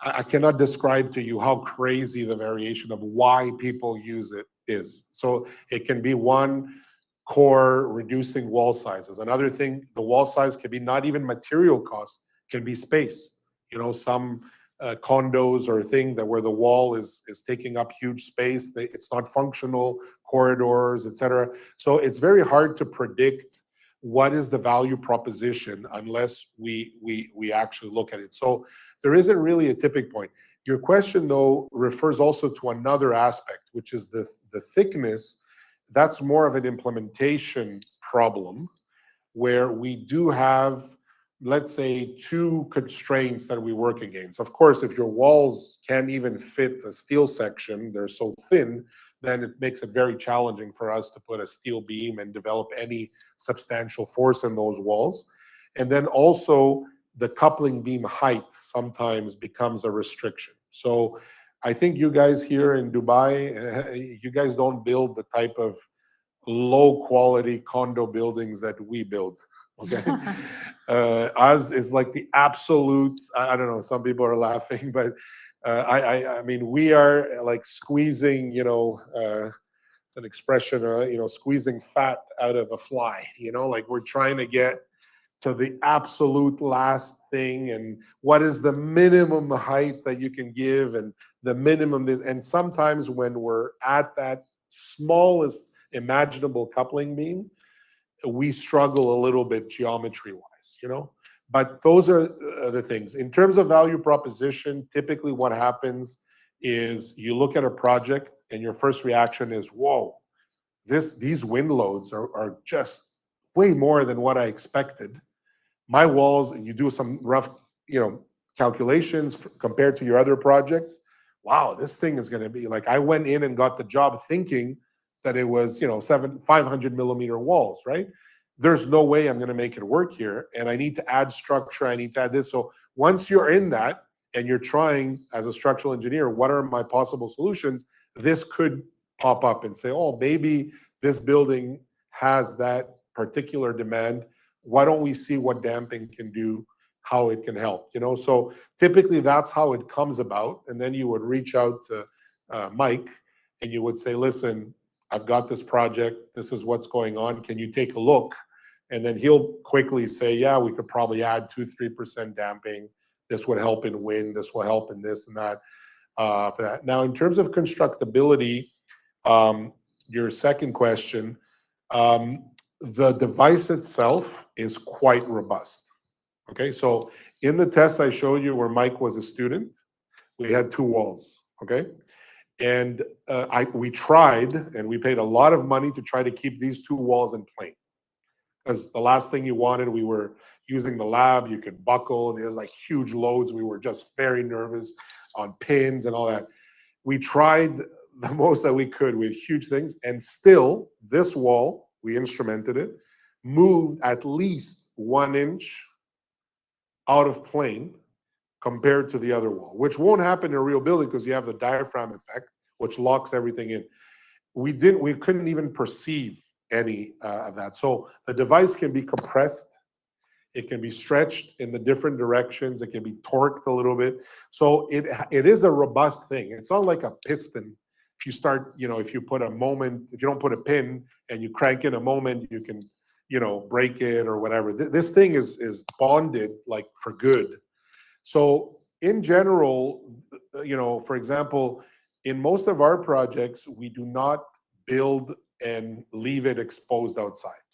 I cannot describe to you how crazy the variation of why people use it is. So it can be one, core reducing wall sizes. Another thing, the wall size can be not even material cost, can be space. Some condos or thing that where the wall is taking up huge space, it's not functional, corridors, etc. So it's very hard to predict what is the value proposition unless we actually look at it. So there isn't really a tipping point. Your question, though, refers also to another aspect, which is the thickness. That's more of an implementation problem where we do have, let's say, 2 constraints that we work against. Of course, if your walls can't even fit a steel section, they're so thin, then it makes it very challenging for us to put a steel beam and develop any substantial force in those walls. And then also the coupling beam height sometimes becomes a restriction. So I think you guys here in Dubai, you guys don't build the type of low quality condo buildings that we build. Okay. Ours is like the absolute, I don't know, some people are laughing, but I mean, we are like squeezing, it's an expression, squeezing fat out of a fly, like we're trying to get to the absolute last thing and what is the minimum height that you can give and the minimum. And sometimes when we're at that smallest imaginable coupling beam, we struggle a little bit geometry wise, but those are the things. In terms of value proposition, typically what happens is you look at a project and your first reaction is, whoa, these wind loads are just way more than what I expected. My walls, and you do some rough, calculations compared to your other projects. Wow, this thing is going to be like, I went in and got the job thinking that it was, 500 millimeter walls, right? There's no way I'm going to make it work here. And I need to add structure. I need to add this. So once you're in that and you're trying as a structural engineer, what are my possible solutions? This could pop up and say, oh, maybe this building has that particular demand. Why don't we see what damping can do, how it can help, So typically that's how it comes about. And then you would reach out to Mike and you would say, listen, I've got this project, this is what's going on, can you take a look? And then he'll quickly say, yeah, we could probably add 2-3% damping. This would help in wind, this will help in this and that, for that. Now, in terms of constructability, your second question, the device itself is quite robust. Okay, so in the test I showed you where Mike was a student, we had 2 walls, okay? And we tried, and we paid a lot of money to try to keep these 2 walls in plane. Because the last thing you wanted, we were using the lab, you could buckle, there's like huge loads, we were just very nervous on pins and all that. We tried the most that we could with huge things, and still, this wall, we instrumented it, moved at least 1 inch out of plane compared to the other wall, which won't happen in a real building because you have the diaphragm effect, which locks everything in. We couldn't even perceive any of that. So the device can be compressed, it can be stretched in the different directions, it can be torqued a little bit. So it is a robust thing. It's not like a piston. If you start, if you put a moment, if you don't put a pin and you crank in a moment, you can, break it or whatever. This thing is bonded like for good. So in general, for example, in most of our projects, we do not build and leave it exposed outside.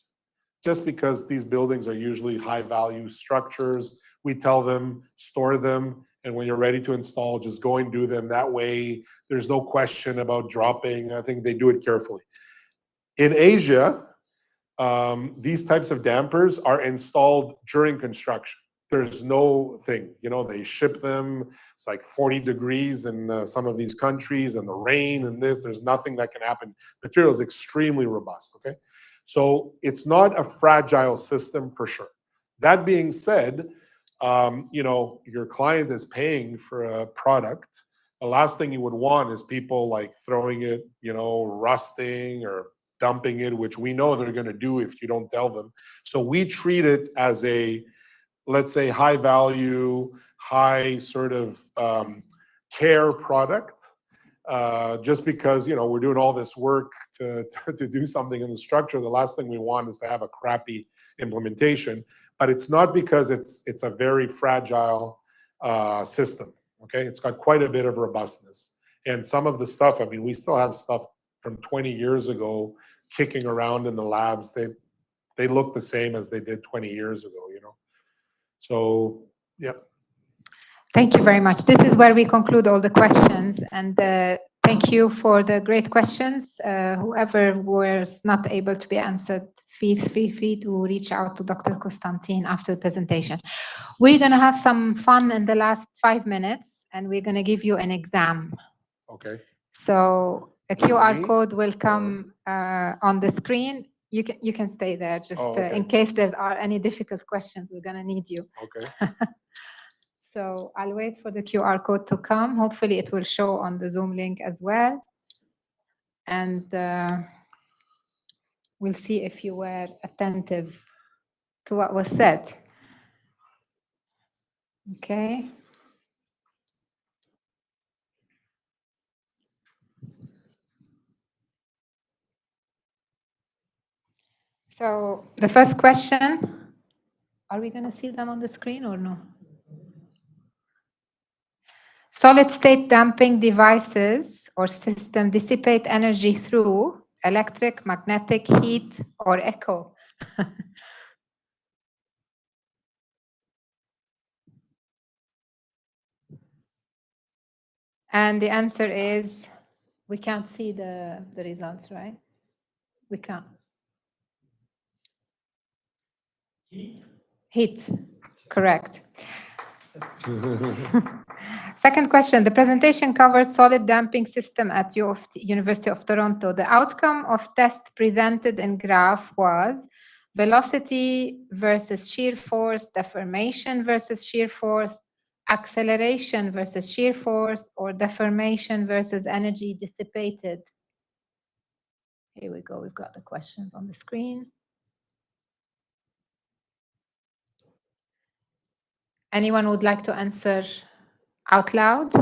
Just because these buildings are usually high value structures, we tell them, store them, and when you're ready to install, just go and do them. That way, there's no question about dropping. I think they do it carefully. In Asia, these types of dampers are installed during construction. There's no thing, they ship them. It's like 40 degrees in some of these countries and the rain and this, there's nothing that can happen. Material is extremely robust, okay? So it's not a fragile system for sure. That being said, your client is paying for a product. The last thing you would want is people like throwing it, rusting or dumping it, which we know they're going to do if you don't tell them. So we treat it as a, let's say, high value, high sort of care product, just because, we're doing all this work to do something in the structure. The last thing we want is to have a crappy implementation, but it's not because it's a very fragile system, okay? It's got quite a bit of robustness. And some of the stuff, we still have stuff from 20 years ago kicking around in the labs. They look the same as they did 20 years ago, So, yeah. Thank you very much. This is where we conclude all the questions, and thank you for the great questions. Whoever was not able to be answered, feel free to reach out to Dr. Constantin after the presentation. We're going to have some fun in the last 5 minutes, and we're going to give you an exam. Okay. So a QR code will come on the screen. You can stay there just in case there are any difficult questions. We're going to need you. Okay. So I'll wait for the QR code to come. Hopefully it will show on the Zoom link as well. And we'll see if you were attentive to what was said. Okay. So the first question, are we going to see them on the screen or no? Solid state damping devices or system dissipate energy through electric, magnetic, heat, or echo. And the answer is, we can't see the results, right? We can't. Heat, correct. Second question, the presentation covered solid damping system at University of Toronto. The outcome of test presented in graph was velocity versus shear force, deformation versus shear force, acceleration versus shear force, or deformation versus energy dissipated. Here we go, we've got the questions on the screen. Anyone would like to answer out loud?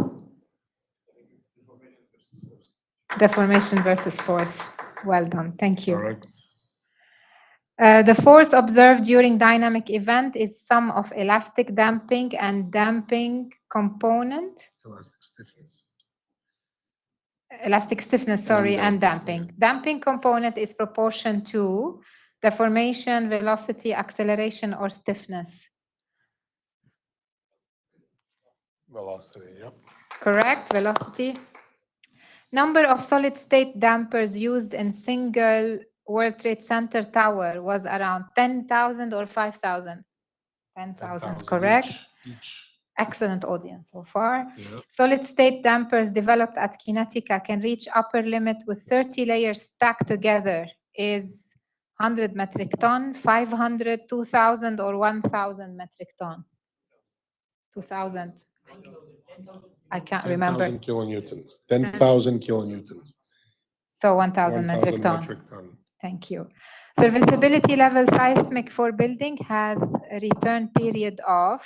Deformation versus force. Well done. Thank you. Correct. The force observed during dynamic event is sum of elastic damping and damping component. Elastic stiffness. Elastic stiffness, sorry, and damping. Damping component is proportion to the formation, velocity, acceleration, or stiffness. Velocity, yep. Correct, velocity. Number of solid-state dampers used in single World Trade Center tower was around 10,000 or 5,000? 10,000, correct? Each. Excellent audience so far. Yeah. Solid-state dampers developed at Kinetica can reach upper limit with 30 layers stacked together is 100 metric ton, 500, 2,000, or 1,000 metric ton? 2,000. I can't remember. 10,000 kilonewtons. 10,000 kilonewtons. So 1,000 metric 1,000 ton. metric ton. Thank you. Serviceability level seismic for building has a return period of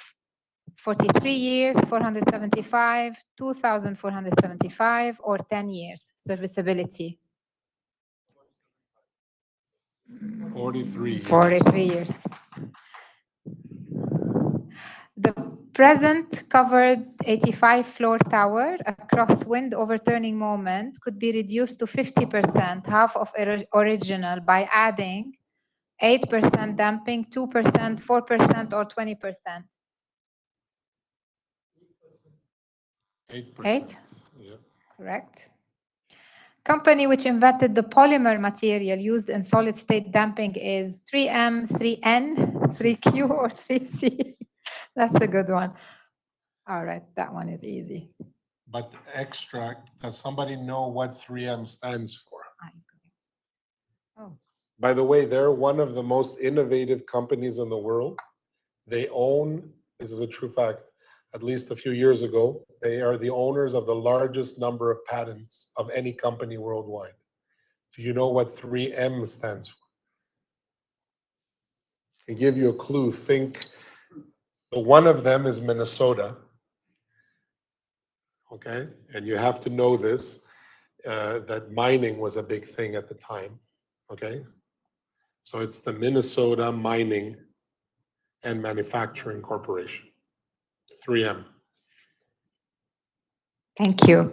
43 years, 475, 2,475, or 10 years serviceability. 43 years. 43 years. The present covered 85 floor tower, a crosswind overturning moment could be reduced to 50%, half of original, by adding 8% damping, 2%, 4%, or 20%. 8%. 8? Yeah. Correct. Company which invented the polymer material used in solid state damping is 3M, 3N, 3Q, or 3C. That's a good one. All right, that one is easy. But extract, does somebody know what 3M stands for? Oh. By the way, they're one of the most innovative companies in the world. They own, this is a true fact, at least a few years ago, they are the owners of the largest number of patents of any company worldwide. Do you know what 3M stands for? To give you a clue, think one of them is Minnesota. Okay, and you have to know this, that mining was a big thing at the time. Okay, so it's the Minnesota Mining and Manufacturing Corporation, 3M. Thank you.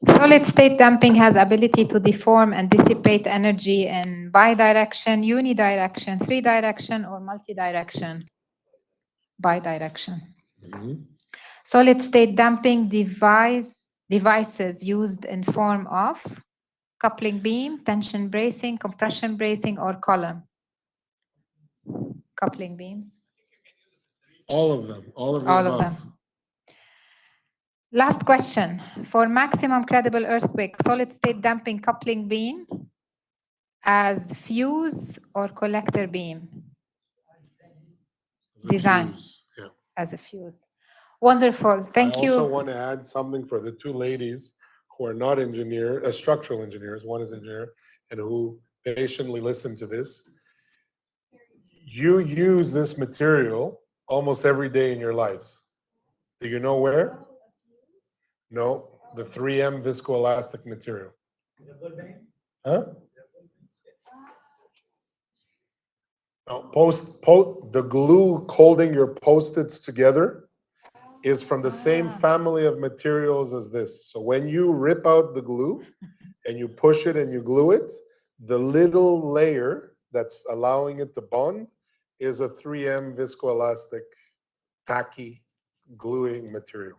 Solid state damping has ability to deform and dissipate energy in bidirection, unidirection, three direction, or multi-direction. Bidirection. Mm-hmm. Solid state damping devices used in form of coupling beam, tension bracing, compression bracing, or column. Coupling beams. All of them, all of the All above. of them. Last question. For maximum credible earthquake, solid state damping coupling beam as fuse or collector beam? As a Design. fuse, yeah. As a fuse. Wonderful. Thank you. I also want to add something for the two ladies who are not structural engineers, one is engineer, and who patiently listen to this. You use this material almost every day in your lives. Do you know where? No, the 3M viscoelastic material. Huh? No, the glue holding your Post-its together is from the same family of materials as this. So when you rip out the glue and you push it and you glue it, the little layer that's allowing it to bond is a 3M viscoelastic tacky gluing material.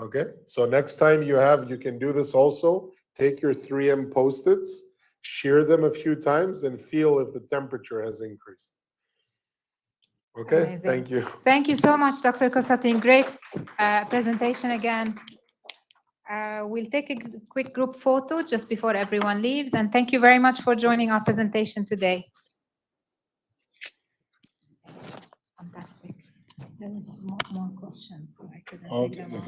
Okay, so next time you can do this also. Take your 3M Post-its, shear them a few times, and feel if the temperature has increased. Okay, Amazing. thank you. Thank you so much, Dr. Konstantin. Great presentation again. We'll take a quick group photo just before everyone leaves, and thank you very much for joining our presentation today. Fantastic. There was more questions, so I couldn't take them all.